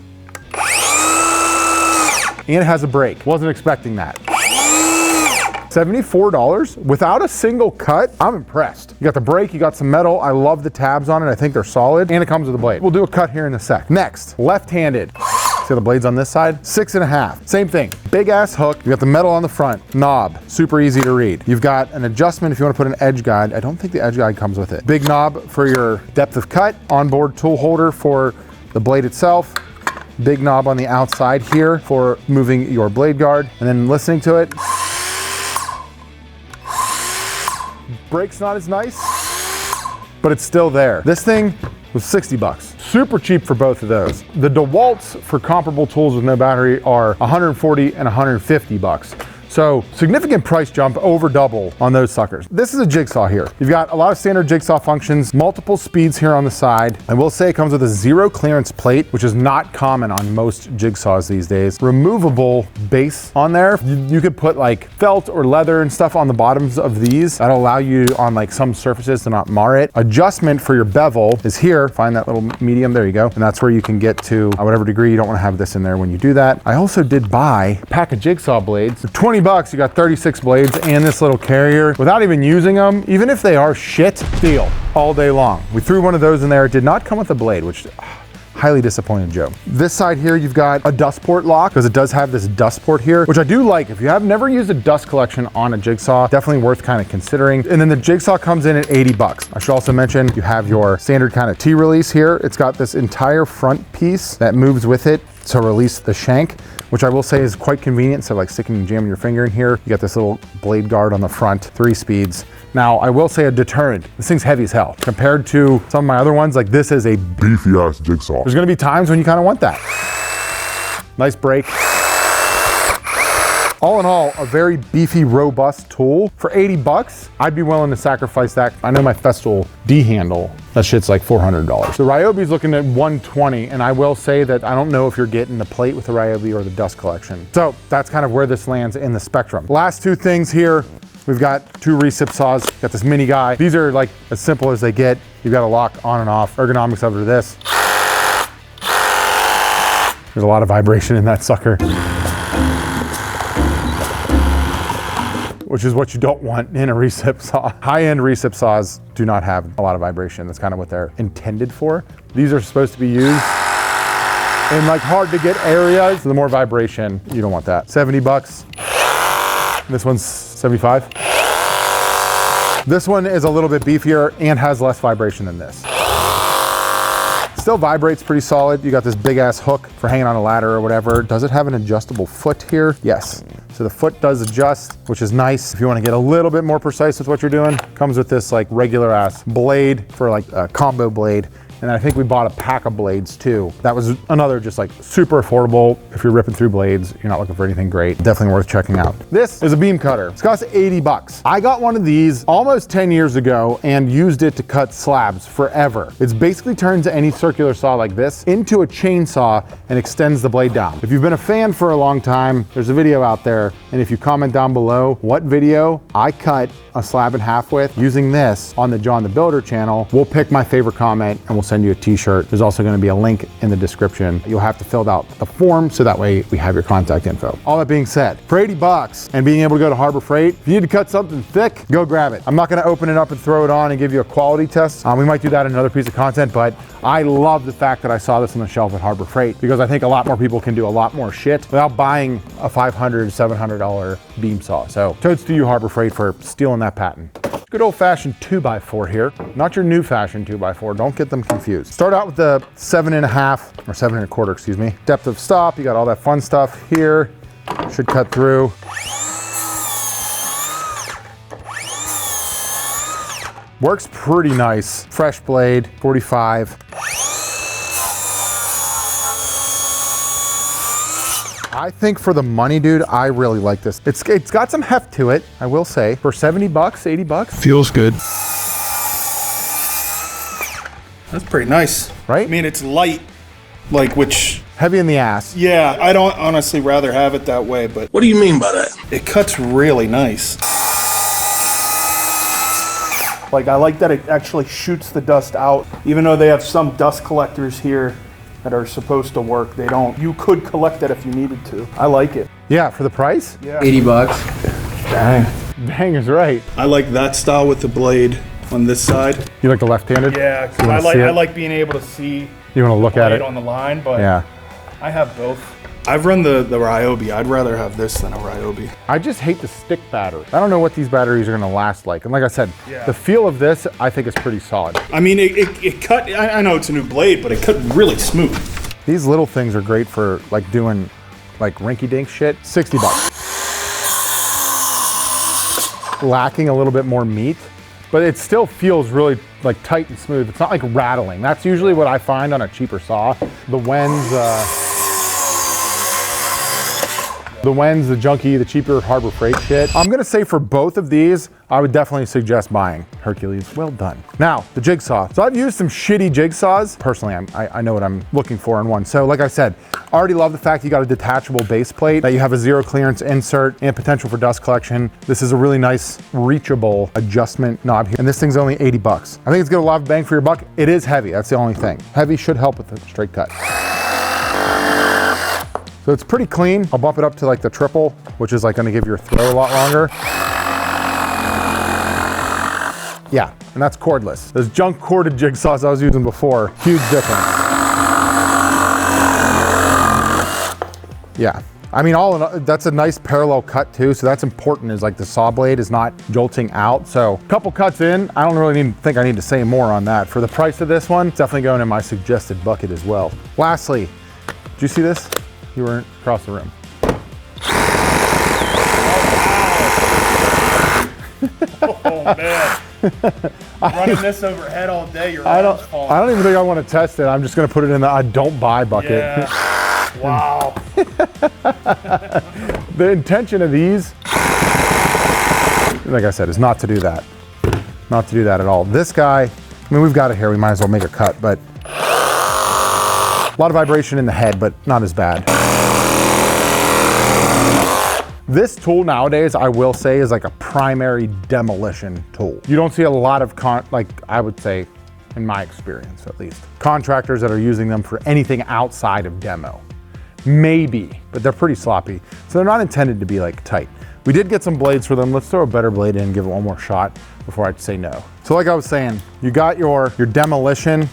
And it has a brake. Wasn't expecting that. $74 without a single cut. I'm impressed. You got the brake, you got some metal. I love the tabs on it. I think they're solid, and it comes with a blade. We'll do a cut here in a sec. Next, left-handed. See the blades on this side? 6.5. Same thing. Big ass hook. You got the metal on the front. Knob. Super easy to read. You've got an adjustment if you want to put an edge guide. I don't think the edge guide comes with it. Big knob for your depth of cut. Onboard tool holder for the blade itself. Big knob on the outside here for moving your blade guard. And then listening to it. Break's not as nice, but it's still there. This thing was 60 bucks. Super cheap for both of those. The DeWalt's for comparable tools with no battery are 140 and 150 bucks. So significant price jump, over double on those suckers. This is a jigsaw here. You've got a lot of standard jigsaw functions, multiple speeds here on the side. I will say it comes with a 0 clearance plate, which is not common on most jigsaws these days. Removable base on there. You could put like felt or leather and stuff on the bottoms of these. That'll allow you on like some surfaces to not mar it. Adjustment for your bevel is here. Find that little medium, there you go. And that's where you can get to whatever degree. You don't want to have this in there when you do that. I also did buy a pack of jigsaw blades. For 20 bucks, you got 36 blades and this little carrier. Without even using them, even if they are shit, deal all day long. We threw one of those in there. It did not come with a blade, which highly disappointed Joe. This side here, you've got a dust port lock because it does have this dust port here, which I do like. If you have never used a dust collection on a jigsaw, definitely worth kind of considering. And then the jigsaw comes in at 80 bucks. I should also mention you have your standard kind of T-release here. It's got this entire front piece that moves with it to release the shank, which I will say is quite convenient. So like sticking and jamming your finger in here, you got this little blade guard on the front, 3 speeds. Now, I will say a deterrent. This thing's heavy as hell. Compared to some of my other ones, like this is a beefy ass jigsaw. There's gonna be times when you kind of want that. Nice break. All in all, a very beefy, robust tool. For 80 bucks, I'd be willing to sacrifice that. I know my Festool D handle, that shit's like $400. The Ryobi's looking at 120, and I will say that I don't know if you're getting the plate with the Ryobi or the dust collection. So that's kind of where this lands in the spectrum. Last 2 things here, we've got 2 recip saws, got this mini guy. These are like as simple as they get. You've got a lock on and off. Ergonomics over to this. There's a lot of vibration in that sucker, which is what you don't want in a recip saw. High-end recip saws do not have a lot of vibration. That's kind of what they're intended for. These are supposed to be used in like hard to get areas. So the more vibration, you don't want that. 70 bucks. This one's 75. This one is a little bit beefier and has less vibration than this. Still vibrates pretty solid. You got this big ass hook for hanging on a ladder or whatever. Does it have an adjustable foot here? Yes. So the foot does adjust, which is nice. If you want to get a little bit more precise with what you're doing, comes with this like regular ass blade for like a combo blade. And I think we bought a pack of blades too. That was another just like super affordable. If you're ripping through blades, you're not looking for anything great, definitely worth checking out. This is a beam cutter. It's cost 80 bucks. I got one of these almost 10 years ago and used it to cut slabs forever. It's basically turns any circular saw like this into a chainsaw and extends the blade down. If you've been a fan for a long time, there's a video out there. And if you comment down below what video I cut a slab in half with using this on the John the Builder channel, we'll pick my favorite comment and we'll send you a t-shirt. There's also going to be a link in the description. You'll have to fill out the form so that way we have your contact info. All that being said, for 80 bucks and being able to go to Harbor Freight, if you need to cut something thick, go grab it. I'm not going to open it up and throw it on and give you a quality test. We might do that in another piece of content, but I love the fact that I saw this on the shelf at Harbor Freight because I think a lot more people can do a lot more shit without buying a $500, $700 beam saw. So toads to you, Harbor Freight, for stealing that patent. Good old-fashioned 2x4 here, not your new fashion 2x4. Don't get them confused. Start out with the 7.5 or 7 1/4, excuse me. Depth of stop. You got all that fun stuff here. Should cut through. Works pretty nice. Fresh blade, 45. I think for the money, dude, I really like this. It's got some heft to it, I will say. For 70 bucks, 80 bucks. Feels good. That's pretty nice. Right? I mean, it's light, like, which... Heavy in the ass. Yeah, I don't honestly rather have it that way, but... What do you mean by that? It cuts really nice. Like, I like that it actually shoots the dust out. Even though they have some dust collectors here that are supposed to work, they don't. You could collect that if you needed to. I like it. Yeah, for the price? Yeah. 80 bucks. Dang. Dang is right. I like that style with the blade on this side. You like the left-handed? Yeah, 'cause You wanna I see it? like being able to see You want to look at blade it? on the line, but Yeah. I have both. I've run the Ryobi. I'd rather have this than a Ryobi. I just hate the stick battery. I don't know what these batteries are going to last like. And like I said, Yeah. the feel of this, I think is pretty solid. I mean, it cut, I know it's a new blade, but it cut really smooth. These little things are great for like doing like rinky-dink shit. 60 bucks. Lacking a little bit more meat, but it still feels really like tight and smooth. It's not like rattling. That's usually what I find on a cheaper saw. The Wens, the Junkie, the cheaper Harbor Freight shit. I'm gonna say for both of these, I would definitely suggest buying Hercules. Well done. Now, the jigsaw. So I've used some shitty jigsaws. Personally, I know what I'm looking for in one. So like I said, I already love the fact you got a detachable base plate, that you have a zero clearance insert and potential for dust collection. This is a really nice reachable adjustment knob here. And this thing's only 80 bucks. I think it's got a lot of bang for your buck. It is heavy, that's the only thing. Heavy should help with the straight cut. So it's pretty clean. I'll bump it up to like the triple, which is like gonna give your throw a lot longer. Yeah, and that's cordless. Those junk corded jigsaws I was using before, huge difference. Yeah, I mean, all in all, that's a nice parallel cut too, so that's important, is like the saw blade is not jolting out. So a couple cuts in, I don't really think I need to say more on that. For the price of this one, it's definitely going in my suggested bucket as well. Lastly, did you see this? You weren't across the room. Oh man. Running this overhead all day, your arms fall. I don't even think I want to test it. I'm just going to put it in the I don't buy bucket. Yeah. Wow. The intention of these, like I said, is not to do that. Not to do that at all. This guy, I mean, we've got it here. We might as well make a cut, but a lot of vibration in the head, but not as bad. This tool nowadays, I will say, is like a primary demolition tool. You don't see a lot of, I would say, in my experience at least, contractors that are using them for anything outside of demo. Maybe, but they're pretty sloppy. So they're not intended to be like tight. We did get some blades for them. Let's throw a better blade in and give it one more shot before I say no. So like I was saying, you got your demolition.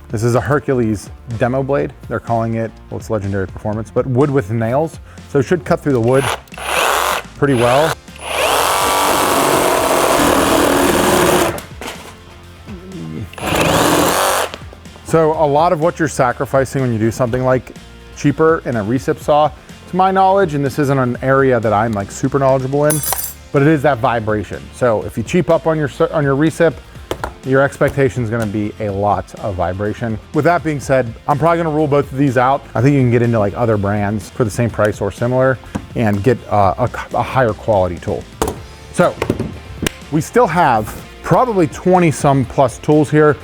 This is a Hercules demo blade. They're calling it, well, it's Legendary Performance, but wood with nails. So it should cut through the wood pretty well. So a lot of what you're sacrificing when you do something like cheaper in a recip saw, to my knowledge, and this isn't an area that I'm like super knowledgeable in, but it is that vibration. So if you cheap up on your recip, your expectation is going to be a lot of vibration. With that being said, I'm probably going to rule both of these out. I think you can get into like other brands for the same price or similar and get a higher quality tool. So we still have probably 20 some plus tools here.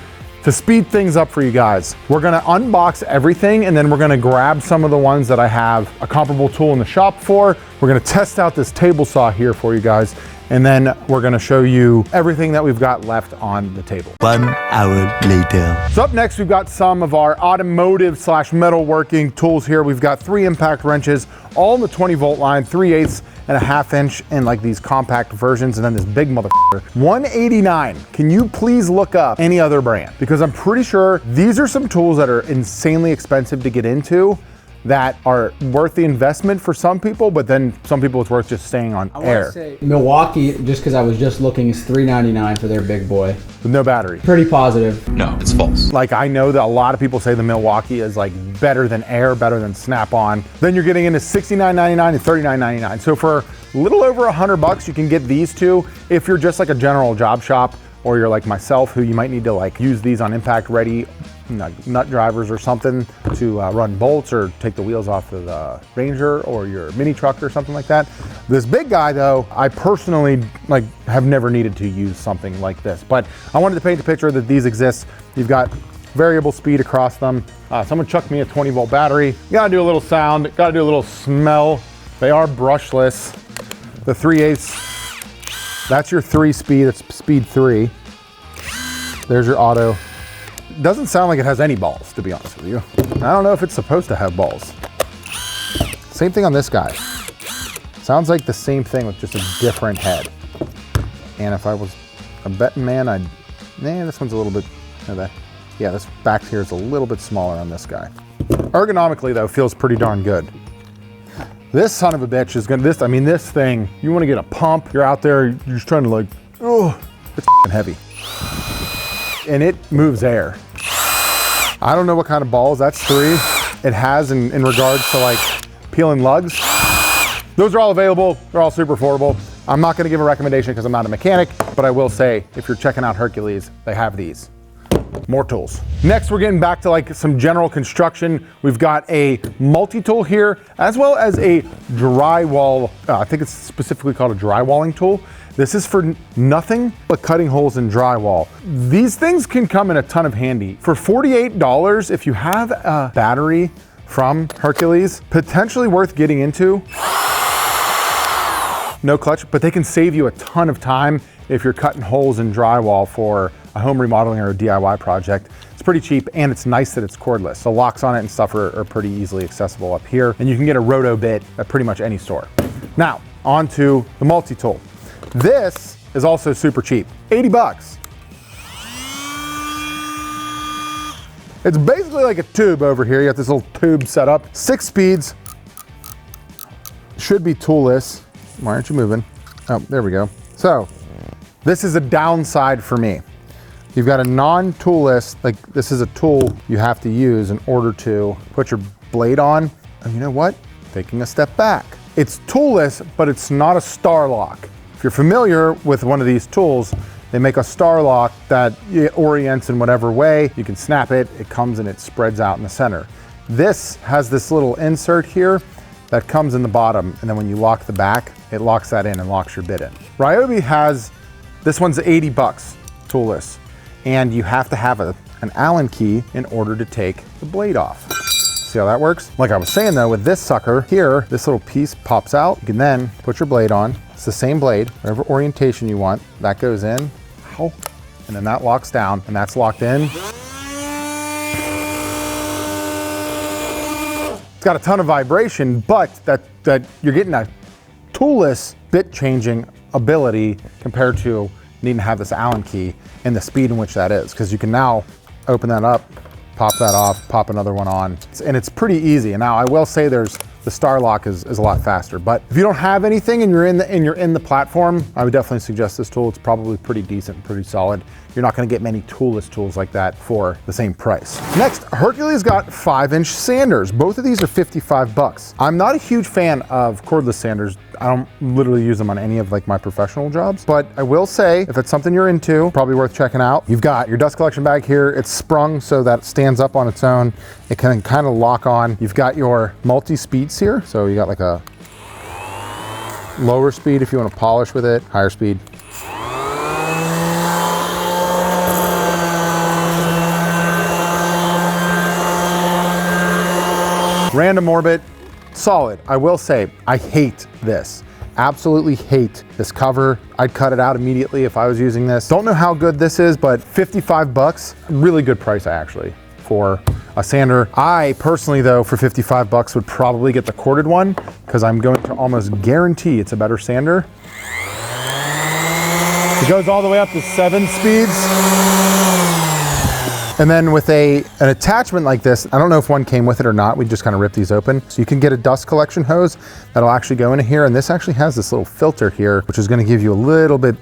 To speed things up for you guys, we're gonna unbox everything and then we're gonna grab some of the ones that I have a comparable tool in the shop for. We're gonna test out this table saw here for you guys, and then we're gonna show you everything that we've got left on the table. 1 hour later. So up next, we've got some of our automotive / metalworking tools here. We've got 3 impact wrenches, all in the 20 volt line, 3/8 and a 1/2 inch in like these compact versions, and then this big motherfucker. $189. Can you please look up any other brand? Because I'm pretty sure these are some tools that are insanely expensive to get into, that are worth the investment for some people, but then some people it's worth just staying on I air. want to say Milwaukee, just because I was just looking, is $399 for their big boy. With no battery. Pretty positive. No, it's false. Like, I know that a lot of people say the Milwaukee is like better than Air, better than Snap-on. Then you're getting into $69.99 and $39.99. So for a little over $100, you can get these two if you're just like a general job shop, or you're like myself, who you might need to like use these on impact ready nut drivers or something to run bolts or take the wheels off of the Ranger or your mini truck or something like that. This big guy though, I personally like have never needed to use something like this, but I wanted to paint the picture that these exist. You've got variable speed across them. Someone chucked me a 20 volt battery. You gotta do a little sound, gotta do a little smell. They are brushless. The 3/8, that's your 3 speed, it's speed 3. There's your auto. Doesn't sound like it has any balls, to be honest with you. I don't know if it's supposed to have balls. Same thing on this guy. Sounds like the same thing with just a different head. And if I was a betting man, this one's a little bit, yeah, this back here is a little bit smaller on this guy. Ergonomically though, feels pretty darn good. This son of a bitch is gonna, this thing, you wanna get a pump, you're out there, you're just trying to like, oh, it's heavy. And it moves air. I don't know what kind of balls, that's 3. It has in regards to like peeling lugs. Those are all available, they're all super affordable. I'm not gonna give a recommendation because I'm not a mechanic, but I will say, if you're checking out Hercules, they have these. More tools. Next, we're getting back to like some general construction. We've got a multi-tool here, as well as a drywall, I think it's specifically called a drywalling tool. This is for nothing but cutting holes in drywall. These things can come in a ton of handy. For $48, if you have a battery from Hercules, potentially worth getting into. No clutch, but they can save you a ton of time if you're cutting holes in drywall for a home remodeling or a DIY project. It's pretty cheap, and it's nice that it's cordless. So locks on it and stuff are pretty easily accessible up here. And you can get a roto bit at pretty much any store. Now, on to the multi-tool. This is also super cheap, 80 bucks. It's basically like a tube over here. You got this little tube set up, 6 speeds, should be toolless. Why aren't you moving? Oh, there we go. So this is a downside for me. You've got a non-toolless, like this is a tool you have to use in order to put your blade on. And you know what? Taking a step back. It's toolless, but it's not a star lock. If you're familiar with one of these tools, they make a star lock that it orients in whatever way. You can snap it, it comes and it spreads out in the center. This has this little insert here that comes in the bottom, and then when you lock the back, it locks that in and locks your bit in. Ryobi has, this one's 80 bucks, toolless, and you have to have an Allen key in order to take the blade off. See how that works? Like I was saying though, with this sucker here, this little piece pops out. You can then put your blade on. It's the same blade, whatever orientation you want, that goes in, and then that locks down, and that's locked in. It's got a ton of vibration, but that you're getting a toolless bit changing ability compared to needing to have this Allen key and the speed in which that is, because you can now open that up, pop that off, pop another one on, and it's pretty easy. And now I will say the star lock is a lot faster, but if you don't have anything and you're in the platform, I would definitely suggest this tool. It's probably pretty decent and pretty solid. You're not gonna get many toolless tools like that for the same price. Next, Hercules got 5-inch sanders. Both of these are 55 bucks. I'm not a huge fan of cordless sanders. I don't literally use them on any of like my professional jobs, but I will say if it's something you're into, probably worth checking out. You've got your dust collection bag here. It's sprung so that it stands up on its own. It can kind of lock on. You've got your multi-speeds here. So you got like a lower speed if you want to polish with it, higher speed. Random orbit, solid. I will say, I hate this. Absolutely hate this cover. I'd cut it out immediately if I was using this. Don't know how good this is, but 55 bucks, really good price actually for a sander. I personally though, for 55 bucks would probably get the corded one because I'm going to almost guarantee it's a better sander. It goes all the way up to 7 speeds. And then with an attachment like this, I don't know if one came with it or not, we just kind of ripped these open. So you can get a dust collection hose that'll actually go into here, and this actually has this little filter here, which is gonna give you a little bit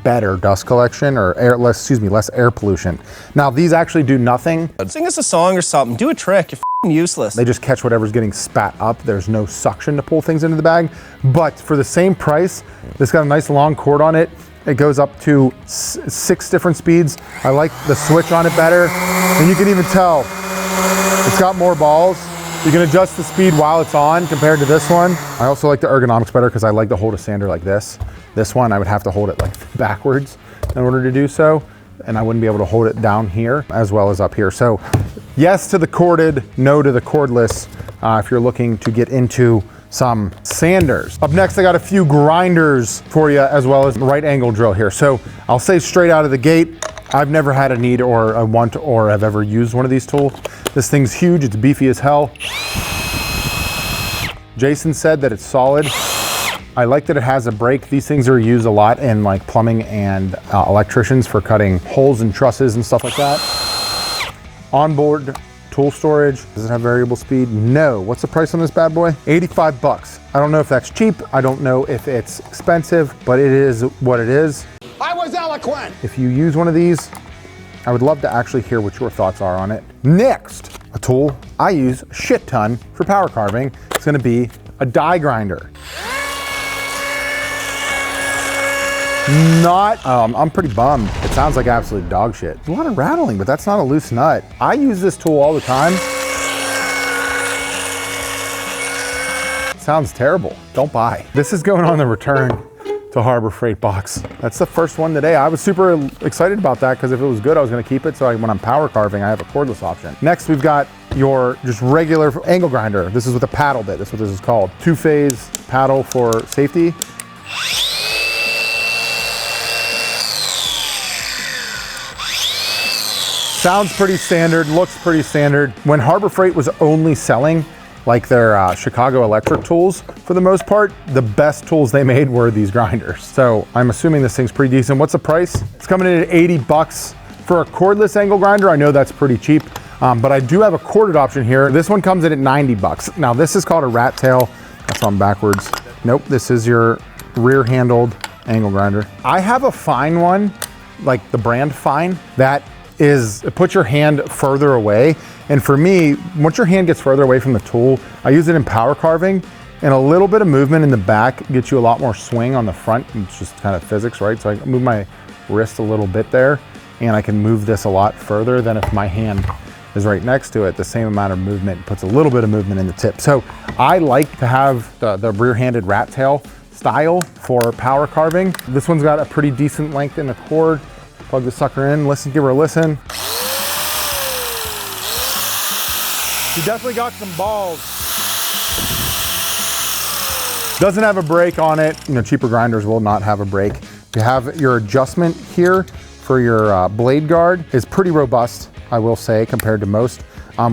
better dust collection or less air pollution. Now these actually do nothing. Sing us a song or something, do a trick, you're f***ing useless. They just catch whatever's getting spat up. There's no suction to pull things into the bag. But for the same price, this got a nice long cord on it. It goes up to 6 different speeds. I like the switch on it better. And you can even tell it's got more balls. You can adjust the speed while it's on compared to this one. I also like the ergonomics better because I like to hold a sander like this. This one, I would have to hold it like backwards in order to do so. And I wouldn't be able to hold it down here as well as up here. So yes to the corded, no to the cordless if you're looking to get into some sanders. Up next, I got a few grinders for you as well as a right angle drill here. So I'll say straight out of the gate, I've never had a need or a want or have ever used one of these tools. This thing's huge, it's beefy as hell. Jason said that it's solid. I like that it has a brake. These things are used a lot in like plumbing and electricians for cutting holes in trusses and stuff like that. Onboard tool storage. Does it have variable speed? No. What's the price on this bad boy? 85 bucks. I don't know if that's cheap. I don't know if it's expensive, but it is what it is. I was eloquent. If you use one of these, I would love to actually hear what your thoughts are on it. Next, a tool I use a shit ton for power carving. It's gonna be a die grinder. I'm pretty bummed. It sounds like absolute dog shit. There's a lot of rattling, but that's not a loose nut. I use this tool all the time. Sounds terrible. Don't buy. This is going on the return to Harbor Freight box. That's the first one today. I was super excited about that because if it was good, I was gonna keep it. So when I'm power carving, I have a cordless option. Next, we've got your just regular angle grinder. This is with a paddle bit. That's what this is called. 2-phase paddle for safety. Sounds pretty standard, looks pretty standard. When Harbor Freight was only selling like their Chicago electric tools, for the most part, the best tools they made were these grinders. So I'm assuming this thing's pretty decent. What's the price? It's coming in at 80 bucks for a cordless angle grinder. I know that's pretty cheap, but I do have a corded option here. This one comes in at 90 bucks. Now this is called a rat tail. That's on backwards. Nope, this is your rear handled angle grinder. I have a Fine one, like the brand Fine, that is, it puts your hand further away. And for me, once your hand gets further away from the tool, I use it in power carving, and a little bit of movement in the back gets you a lot more swing on the front. It's just kind of physics, right? So I move my wrist a little bit there, and I can move this a lot further than if my hand is right next to it. The same amount of movement puts a little bit of movement in the tip. So I like to have the rear-handed rat tail style for power carving. This one's got a pretty decent length in the cord. Plug the sucker in, listen, give her a listen. She definitely got some balls. Doesn't have a brake on it. You know, cheaper grinders will not have a brake. You have your adjustment here for your blade guard is pretty robust, I will say, compared to most,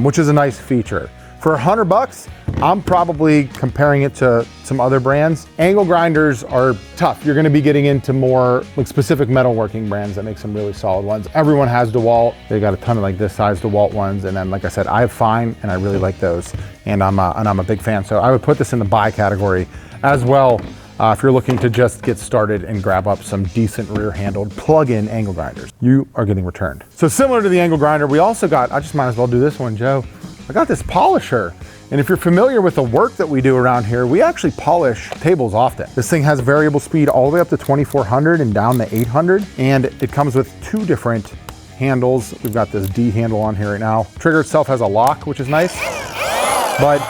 which is a nice feature. For 100 bucks, I'm probably comparing it to some other brands. Angle grinders are tough. You're gonna be getting into more like specific metalworking brands that make some really solid ones. Everyone has DeWalt. They got a ton of like this size DeWalt ones. And then like I said, I have Fine and I really like those. And I'm a big fan. So I would put this in the buy category as well. If you're looking to just get started and grab up some decent rear-handled plug-in angle grinders, you are getting returned. So similar to the angle grinder, we also got, I just might as well do this one, Joe. I got this polisher. And if you're familiar with the work that we do around here, we actually polish tables often. This thing has variable speed all the way up to 2400 and down to 800. And it comes with 2 different handles. We've got this D handle on here right now. Trigger itself has a lock, which is nice. But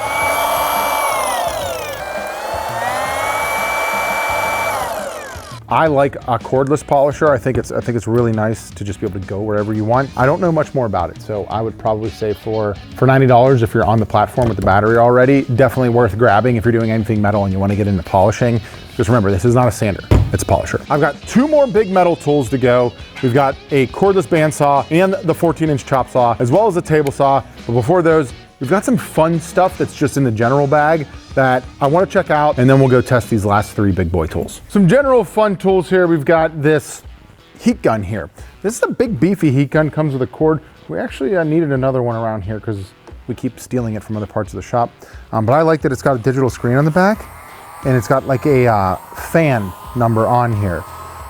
I like a cordless polisher. I think it's really nice to just be able to go wherever you want. I don't know much more about it, so I would probably say for $90, if you're on the platform with the battery already, definitely worth grabbing if you're doing anything metal and you want to get into polishing. Just remember, this is not a sander, it's a polisher. I've got 2 more big metal tools to go. We've got a cordless bandsaw and the 14-inch chop saw, as well as a table saw. But before those, we've got some fun stuff that's just in the general bag that I want to check out, and then we'll go test these last 3 big boy tools. Some general fun tools here. We've got this heat gun here. This is a big beefy heat gun, comes with a cord. We actually needed another one around here because we keep stealing it from other parts of the shop. But I like that it's got a digital screen on the back, and it's got like a fan number on here.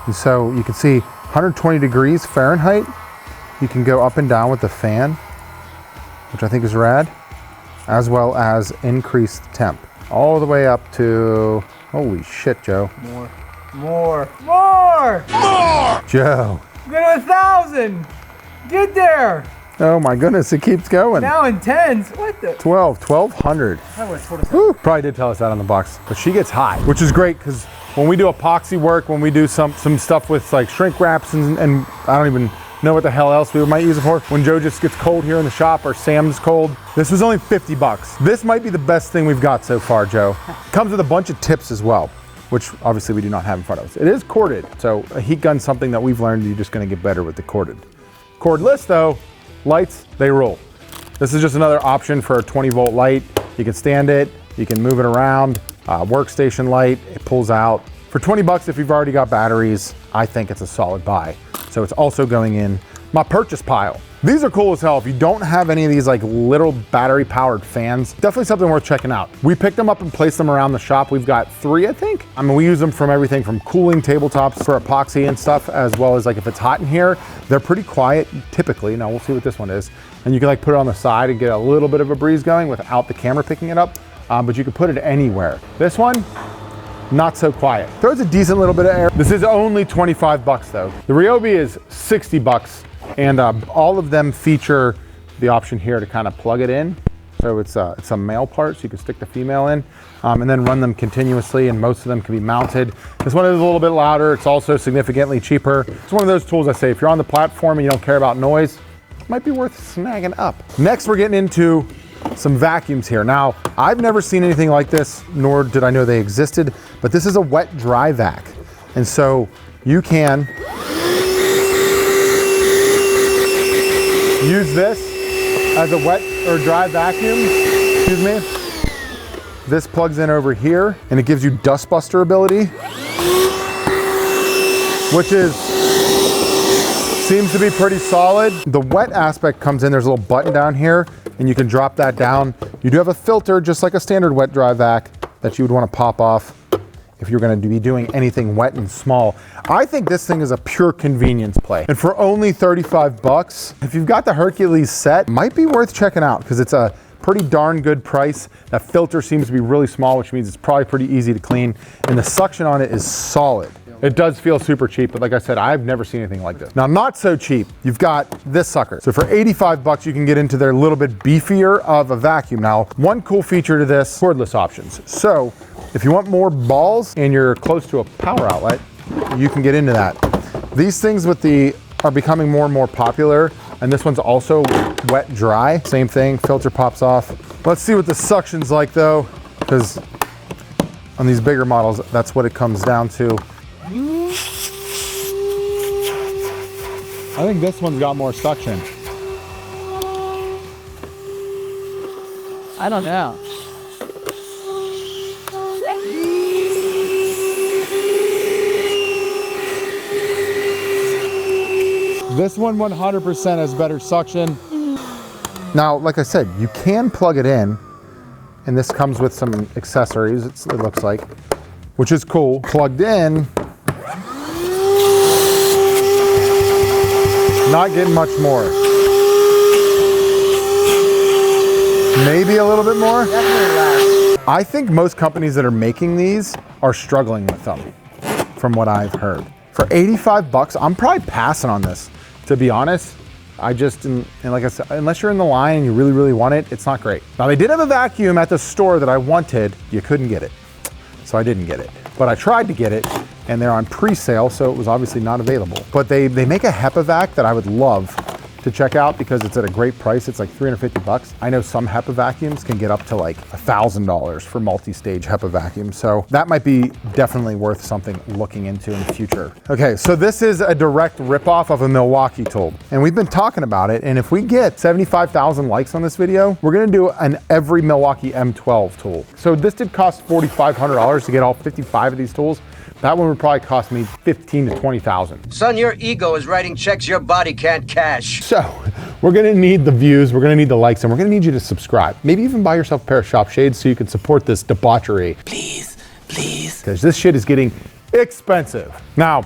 And so you can see 120 degrees Fahrenheit. You can go up and down with the fan, which I think is rad, as well as increased temp. All the way up to, holy shit, Joe. More. Joe. Get 1,000. Get there. Oh my goodness, it keeps going. Now in tens. What the? 1,200. Whew, probably did tell us that on the box. But she gets high, which is great because when we do epoxy work, when we do some stuff with like shrink wraps and I don't even know what the hell else we might use it for. When Joe just gets cold here in the shop or Sam's cold. This was only 50 bucks. This might be the best thing we've got so far, Joe. Comes with a bunch of tips as well, which obviously we do not have in front of us. It is corded, so a heat gun's something that we've learned you're just gonna get better with the corded. Cordless though, lights, they rule. This is just another option for a 20-volt light. You can stand it, you can move it around, workstation light, it pulls out. For 20 bucks, if you've already got batteries, I think it's a solid buy. So it's also going in my purchase pile. These are cool as hell. If you don't have any of these like little battery powered fans, definitely something worth checking out. We picked them up and placed them around the shop. We've got 3, I think. I mean, we use them from everything from cooling tabletops for epoxy and stuff, as well as like if it's hot in here, they're pretty quiet typically. Now we'll see what this one is. And you can like put it on the side and get a little bit of a breeze going without the camera picking it up, but you can put it anywhere. This one, not so quiet. Throws a decent little bit of air. This is only 25 bucks though. The Ryobi is 60 bucks and all of them feature the option here to kind of plug it in. So it's a male part, so you can stick the female in and then run them continuously, and most of them can be mounted. This one is a little bit louder. It's also significantly cheaper. It's one of those tools I say, if you're on the platform and you don't care about noise, it might be worth snagging up. Next, we're getting into some vacuums here. Now, I've never seen anything like this, nor did I know they existed, but this is a wet dry vac. And so you can use this as a wet or dry vacuum, excuse me. This plugs in over here and it gives you dust buster ability, which seems to be pretty solid. The wet aspect comes in, there's a little button down here and you can drop that down. You do have a filter, just like a standard wet dry vac, that you would want to pop off if you're going to be doing anything wet and small. I think this thing is a pure convenience play. And for only 35 bucks, if you've got the Hercules set, it might be worth checking out because it's a pretty darn good price. That filter seems to be really small, which means it's probably pretty easy to clean. And the suction on it is solid. It does feel super cheap, but like I said, I've never seen anything like this. Now, not so cheap, you've got this sucker. So for 85 bucks, you can get into their little bit beefier of a vacuum. Now, one cool feature to this, cordless options. So if you want more balls and you're close to a power outlet, you can get into that. These things are becoming more and more popular, and this one's also wet dry. Same thing, filter pops off. Let's see what the suction's like though, because on these bigger models, that's what it comes down to. I think this one's got more suction. I don't know. This one 100% has better suction. Now, like I said, you can plug it in, and this comes with some accessories, it looks like, which is cool. Plugged in, not getting much more. Maybe a little bit more. Definitely less. I think most companies that are making these are struggling with them, from what I've heard. For 85 bucks, I'm probably passing on this, to be honest. And like I said, unless you're in the line and you really, really want it, it's not great. Now, they did have a vacuum at the store that I wanted. You couldn't get it, so I didn't get it. But I tried to get it, and they're on pre-sale, so it was obviously not available. But they make a HEPA vac that I would love to check out because it's at a great price. It's like 350 bucks. I know some HEPA vacuums can get up to like $1,000 for multi-stage HEPA vacuums. So that might be definitely worth something looking into in the future. Okay, so this is a direct ripoff of a Milwaukee tool. And we've been talking about it. And if we get 75,000 likes on this video, we're gonna do an every Milwaukee M12 tool. So this did cost $4,500 to get all 55 of these tools. That one would probably cost me $15,000 to $20,000. Son, your ego is writing checks your body can't cash. So we're gonna need the views, we're gonna need the likes, and we're gonna need you to subscribe. Maybe even buy yourself a pair of shop shades so you can support this debauchery. Please, please. Because this shit is getting expensive. Now,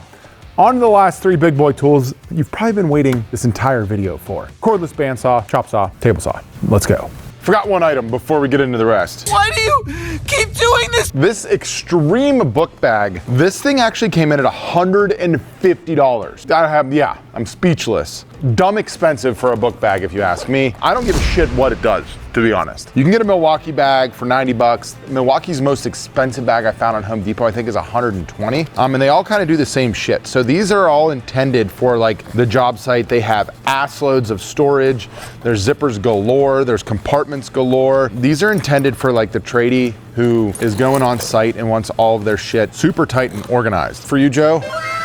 on to the last three big boy tools you've probably been waiting this entire video for. Cordless bandsaw, chop saw, table saw. Let's go. Forgot one item before we get into the rest. Why do you keep doing this? This extreme book bag, this thing actually came in at $150. I'm speechless. Dumb expensive for a book bag if you ask me. I don't give a shit what it does, to be honest. You can get a Milwaukee bag for 90 bucks. Milwaukee's most expensive bag I found on Home Depot, I think, is 120. And they all kind of do the same shit. So these are all intended for like the job site. They have ass loads of storage. There's zippers galore. There's compartments galore. These are intended for like the tradie who is going on site and wants all of their shit super tight and organized. For you, Joe,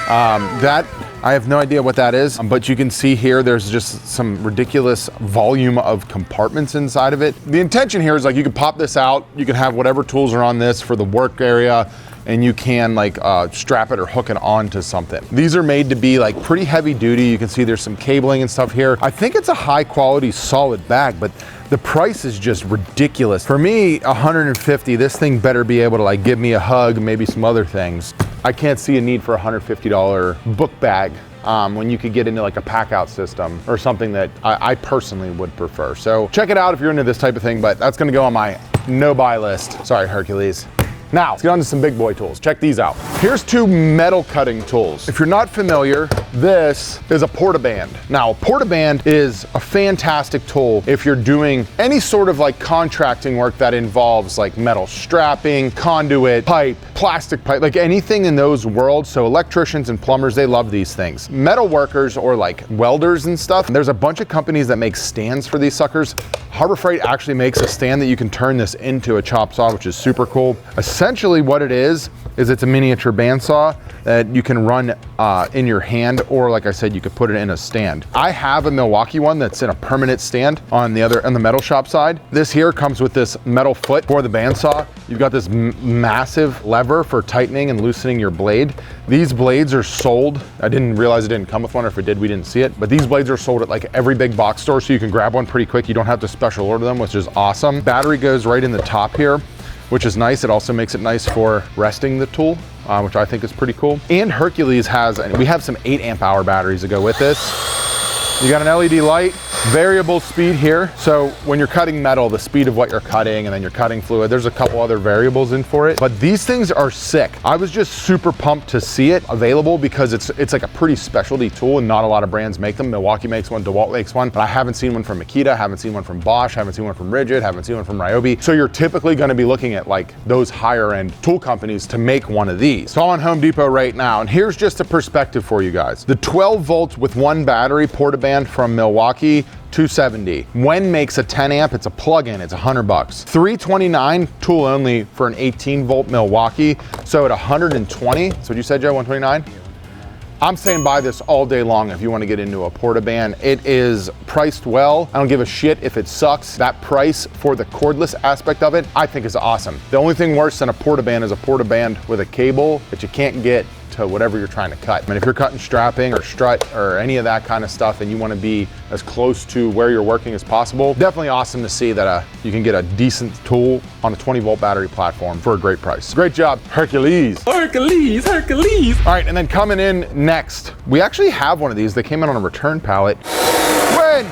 that I have no idea what that is, but you can see here there's just some ridiculous volume of compartments inside of it. The intention here is like you can pop this out, you can have whatever tools are on this for the work area, and you can like strap it or hook it onto something. These are made to be like pretty heavy duty. You can see there's some cabling and stuff here. I think it's a high quality solid bag, but the price is just ridiculous. For me, 150, this thing better be able to like give me a hug, maybe some other things. I can't see a need for a $150 book bag when you could get into like a pack out system or something that I personally would prefer. So check it out if you're into this type of thing, but that's gonna go on my no buy list. Sorry, Hercules. Now, let's get on to some big boy tools. Check these out. Here's two metal cutting tools. If you're not familiar, this is a portaband. Now, a portaband is a fantastic tool if you're doing any sort of like contracting work that involves like metal strapping, conduit, pipe, plastic pipe, like anything in those worlds. So electricians and plumbers, they love these things. Metal workers or like welders and stuff, there's a bunch of companies that make stands for these suckers. Harbor Freight actually makes a stand that you can turn this into a chop saw, which is super cool. Essentially what it is it's a miniature bandsaw that you can run in your hand, or like I said, you could put it in a stand. I have a Milwaukee one that's in a permanent stand on the metal shop side. This here comes with this metal foot for the bandsaw. You've got this massive lever for tightening and loosening your blade. These blades are sold. I didn't realize it didn't come with one, or if it did, we didn't see it. But these blades are sold at like every big box store, so you can grab one pretty quick. You don't have to special order them, which is awesome. Battery goes right in the top here, which is nice. It also makes it nice for resting the tool, which I think is pretty cool. And Hercules has, and we have some 8 amp hour batteries to go with this. You got an LED light, variable speed here. So when you're cutting metal, the speed of what you're cutting, and then you're cutting fluid, there's a couple other variables in for it. But these things are sick. I was just super pumped to see it available because it's like a pretty specialty tool and not a lot of brands make them. Milwaukee makes one, DeWalt makes one, but I haven't seen one from Makita, haven't seen one from Bosch, haven't seen one from Rigid, haven't seen one from Ryobi. So you're typically gonna be looking at like those higher end tool companies to make one of these. So I'm on Home Depot right now, and here's just a perspective for you guys. The 12 volts with one battery portaband from Milwaukee, $270. Wen makes a 10 amp, it's a plug-in, it's $100. $329 tool only for an 18 volt Milwaukee. So at 120, so what you said, Joe, 129? I'm saying buy this all day long if you want to get into a portaband. It is priced well. I don't give a shit if it sucks. That price for the cordless aspect of it, I think is awesome. The only thing worse than a portaband is a portaband with a cable that you can't get to whatever you're trying to cut. I mean, if you're cutting strapping or strut or any of that kind of stuff and you want to be as close to where you're working as possible, definitely awesome to see that you can get a decent tool on a 20 volt battery platform for a great price. Great job, Hercules. Hercules, Hercules. All right, and then coming in next, we actually have one of these. They came in on a return pallet. When?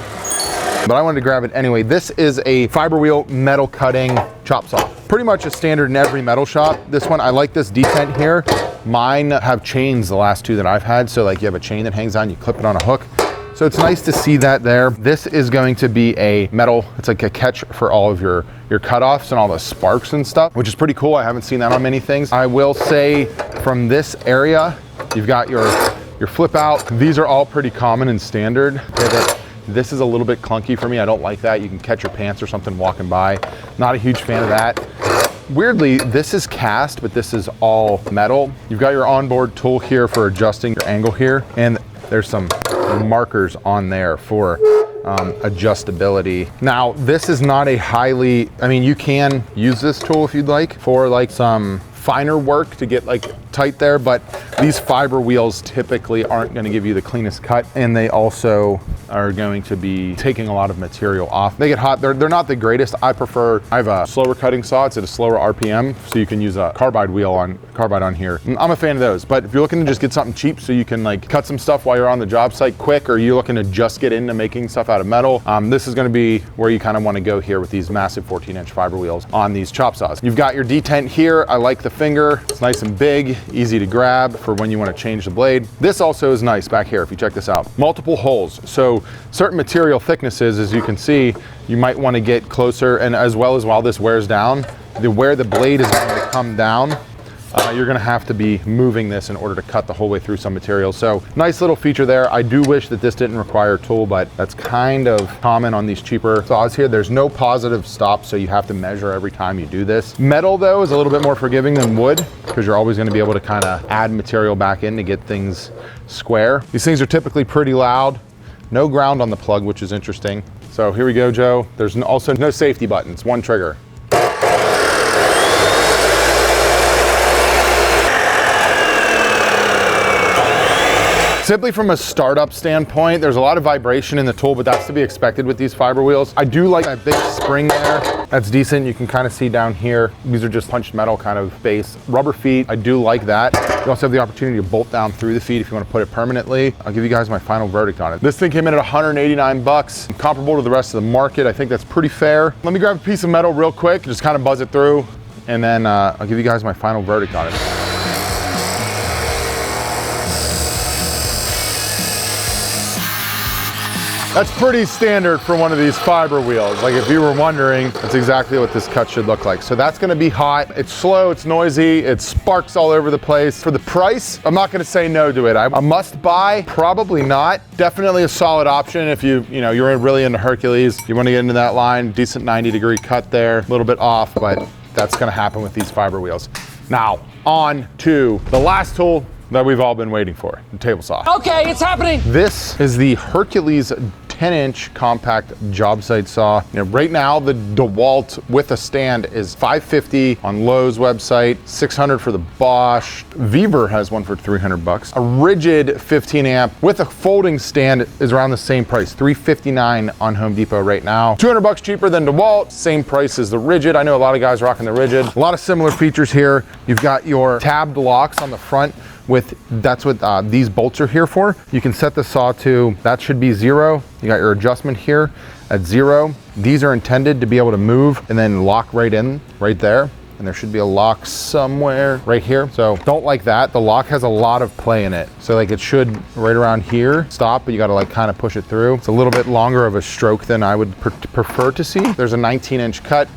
But I wanted to grab it anyway. This is a fiber wheel metal cutting chop saw. Pretty much a standard in every metal shop. This one, I like this detent here. Mine have chains, the last two that I've had. So like you have a chain that hangs on, you clip it on a hook. So it's nice to see that there. This is going to be a metal, it's like a catch for all of your cutoffs and all the sparks and stuff, which is pretty cool. I haven't seen that on many things. I will say from this area, you've got your flip out. These are all pretty common and standard. This is a little bit clunky for me. I don't like that. You can catch your pants or something walking by. Not a huge fan of that. Weirdly, this is cast, but this is all metal. You've got your onboard tool here for adjusting your angle here, and there's some markers on there for adjustability. Now, this is not a highly, I mean, you can use this tool if you'd like for like some finer work to get like tight there, but these fiber wheels typically aren't going to give you the cleanest cut, and they also are going to be taking a lot of material off. They get hot. They're not the greatest. I have a slower cutting saw. It's at a slower RPM, so you can use a carbide on here. I'm a fan of those, but if you're looking to just get something cheap so you can like cut some stuff while you're on the job site quick, or you're looking to just get into making stuff out of metal, this is going to be where you kind of want to go here with these massive 14-inch fiber wheels on these chop saws. You've got your detent here. I like the finger. It's nice and big, easy to grab for when you want to change the blade. This also is nice back here if you check this out. Multiple holes. So certain material thicknesses, as you can see, you might want to get closer, and as well as while this wears down, where the blade is going to come down, you're going to have to be moving this in order to cut the whole way through some material. So nice little feature there. I do wish that this didn't require a tool, but that's kind of common on these cheaper saws here. There's no positive stop, so you have to measure every time you do this. Metal though is a little bit more forgiving than wood, because you're always going to be able to kind of add material back in to get things square. These things are typically pretty loud. No ground on the plug, which is interesting. So here we go, Joe. There's also no safety buttons, one trigger. Simply from a startup standpoint, there's a lot of vibration in the tool, but that's to be expected with these fiber wheels. I do like that big spring there. That's decent. You can kind of see down here. These are just punched metal kind of base. Rubber feet, I do like that. You also have the opportunity to bolt down through the feet if you want to put it permanently. I'll give you guys my final verdict on it. This thing came in at $189, comparable to the rest of the market. I think that's pretty fair. Let me grab a piece of metal real quick, just kind of buzz it through, and then I'll give you guys my final verdict on it. That's pretty standard for one of these fiber wheels. Like if you were wondering, that's exactly what this cut should look like. So that's gonna be hot. It's slow, it's noisy, it sparks all over the place. For the price, I'm not gonna say no to it. A must buy, probably not. Definitely a solid option if you're really into Hercules. You wanna get into that line, decent 90-degree cut there, a little bit off, but that's gonna happen with these fiber wheels. Now, on to the last tool that we've all been waiting for, the table saw. Okay, it's happening. This is the Hercules 10-inch compact job site saw. Right now, the DeWalt with a stand is $550 on Lowe's website, $600 for the Bosch. Weaver has one for $300. A rigid 15 amp with a folding stand is around the same price, $359 on Home Depot right now. $200 cheaper than DeWalt, same price as the rigid. I know a lot of guys rocking the rigid. A lot of similar features here. You've got your tabbed locks on the front. That's what these bolts are here for. You can set the saw to, that should be 0. You got your adjustment here at 0. These are intended to be able to move and then lock right in, right there. And there should be a lock somewhere right here. So don't like that. The lock has a lot of play in it. So like it should right around here stop, but you gotta like kind of push it through. It's a little bit longer of a stroke than I would prefer to see. There's a 19-inch cut.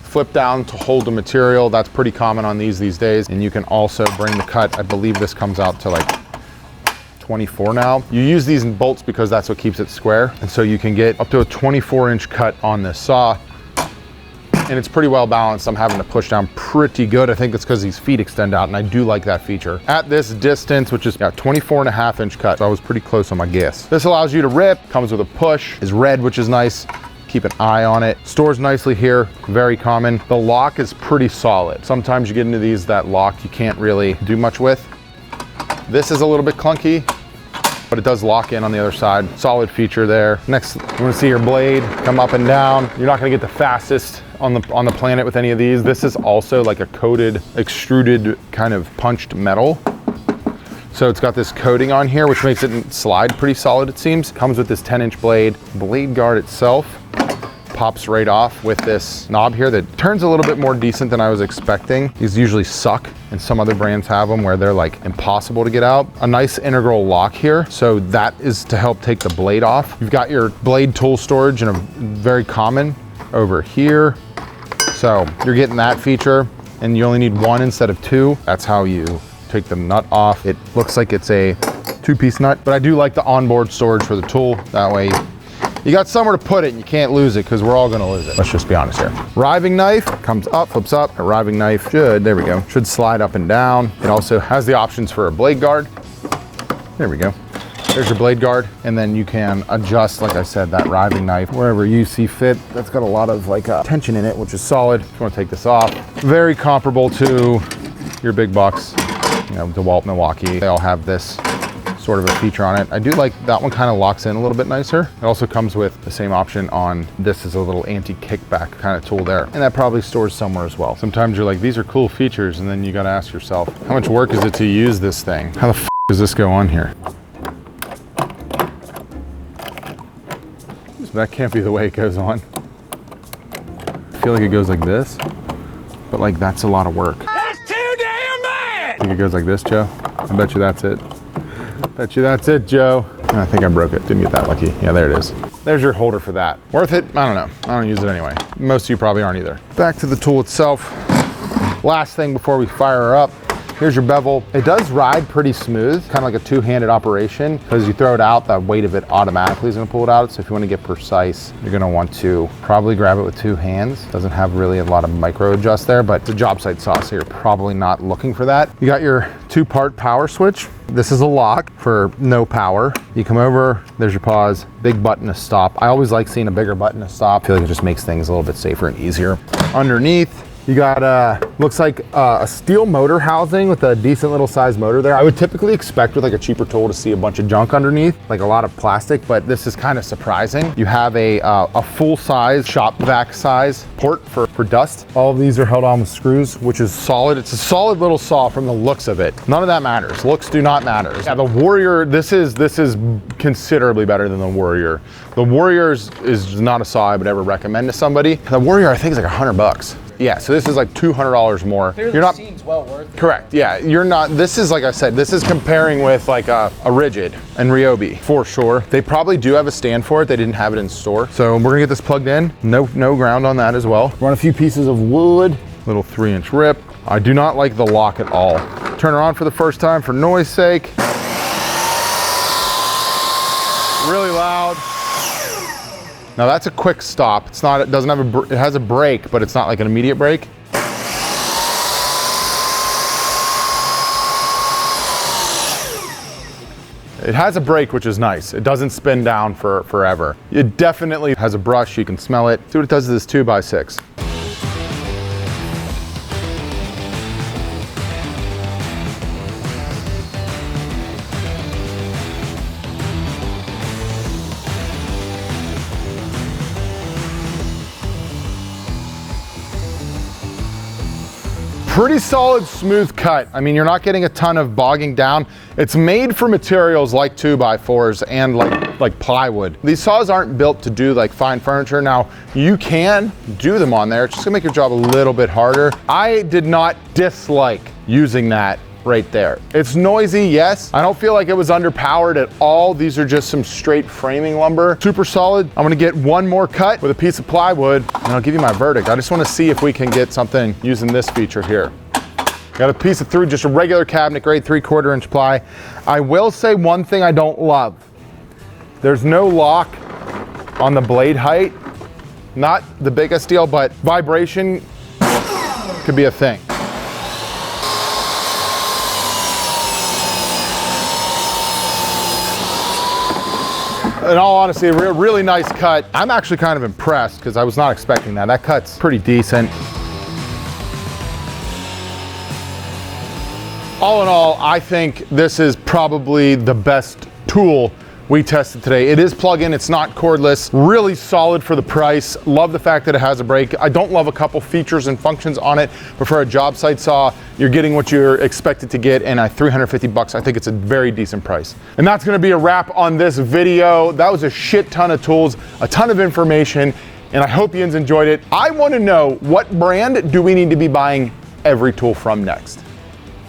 Flip down to hold the material. That's pretty common on these days. And you can also bring the cut. I believe this comes out to like 24 now. You use these in bolts because that's what keeps it square. And so you can get up to a 24-inch cut on this saw. And it's pretty well balanced. I'm having to push down pretty good. I think it's because these feet extend out, and I do like that feature. At this distance, which is 24.5-inch cut, so I was pretty close on my guess. This allows you to rip, comes with a push, is red, which is nice. Keep an eye on it. Stores nicely here, very common. The lock is pretty solid. Sometimes you get into these that lock you can't really do much with. This is a little bit clunky, but it does lock in on the other side. Solid feature there. Next, you wanna see your blade come up and down. You're not gonna get the fastest on the planet with any of these. This is also like a coated, extruded kind of punched metal. So it's got this coating on here, which makes it slide pretty solid, it seems. Comes with this 10-inch blade. Blade guard itself pops right off with this knob here that turns a little bit more decent than I was expecting. These usually suck, and some other brands have them where they're like impossible to get out. A nice integral lock here, so that is to help take the blade off. You've got your blade tool storage and a very common over here. So you're getting that feature, and you only need 1 instead of 2. That's how you take the nut off. It looks like it's a 2-piece nut, but I do like the onboard storage for the tool. That way you got somewhere to put it and you can't lose it, because we're all gonna lose it. Let's just be honest here. Riving knife comes up, flips up. A riving knife there we go, should slide up and down. It also has the options for a blade guard. There we go. There's your blade guard, and then you can adjust, like I said, that riving knife wherever you see fit. That's got a lot of like tension in it, which is solid. If you wanna take this off. Very comparable to your big box, DeWalt, Milwaukee. They all have this sort of a feature on it. I do like that one, kind of locks in a little bit nicer. It also comes with the same option on this, is a little anti-kickback kind of tool there. And that probably stores somewhere as well. Sometimes you're like, these are cool features, and then you gotta ask yourself, how much work is it to use this thing? How the f does this go on here? So that can't be the way it goes on. I feel like it goes like this, but like that's a lot of work. That's too damn bad! I think it goes like this, Joe. I bet you that's it. Bet you that's it, Joe. I think I broke it. Didn't get that lucky. Yeah, there it is. There's your holder for that. Worth it? I don't know. I don't use it anyway. Most of you probably aren't either. Back to the tool itself. Last thing before we fire her up. Here's your bevel. It does ride pretty smooth, kind of like a two-handed operation, because you throw it out, the weight of it automatically is gonna pull it out. So if you want to get precise, you're gonna want to probably grab it with 2 hands. Doesn't have really a lot of micro adjust there, but it's a job site saw, so you're probably not looking for that. You got your 2-part power switch. This is a lock for no power. You come over, there's your pause, big button to stop. I always like seeing a bigger button to stop. I feel like it just makes things a little bit safer and easier. Underneath, you got looks like a steel motor housing with a decent little size motor there. I would typically expect with like a cheaper tool to see a bunch of junk underneath, like a lot of plastic, but this is kind of surprising. You have a full size shop vac size port for dust. All of these are held on with screws, which is solid. It's a solid little saw from the looks of it. None of that matters. Looks do not matter. Yeah, the Warrior, this is considerably better than the Warrior. The Warrior is not a saw I would ever recommend to somebody. The Warrior I think is like $100. Yeah, so this is like $200 more. You're not, seems well worth it. correct, yeah. You're not, this is, like I said, this is comparing with like a Rigid and Ryobi, for sure. They probably do have a stand for it. They didn't have it in store. So we're gonna get this plugged in. No ground on that as well. Run a few pieces of wood, little 3-inch rip. I do not like the lock at all. Turn her on for the first time for noise sake. Really loud. Now that's a quick stop. It's not, it doesn't have it has a brake, but it's not like an immediate brake. It has a brake, which is nice. It doesn't spin down for forever. It definitely has a brush, you can smell it. See what it does to this 2x6. Pretty solid, smooth cut. I mean, you're not getting a ton of bogging down. It's made for materials like 2x4s and like plywood. These saws aren't built to do like fine furniture. Now, you can do them on there. It's just gonna make your job a little bit harder. I did not dislike using that right there. It's noisy, yes. I don't feel like it was underpowered at all. These are just some straight framing lumber. Super solid. I'm gonna get one more cut with a piece of plywood and I'll give you my verdict. I just wanna see if we can get something using this feature here. Got a piece of just a regular cabinet grade 3/4 inch ply. I will say one thing I don't love. There's no lock on the blade height. Not the biggest deal, but vibration could be a thing. In all honesty, a really nice cut. I'm actually kind of impressed because I was not expecting that. That cut's pretty decent. All in all, I think this is probably the best tool we tested today. It is plug-in, it's not cordless, really solid for the price. Love the fact that it has a brake. I don't love a couple features and functions on it, but for a job site saw, you're getting what you're expected to get, and at $350, I think it's a very decent price. And that's gonna be a wrap on this video. That was a shit ton of tools, a ton of information, and I hope you enjoyed it. I wanna know, what brand do we need to be buying every tool from next?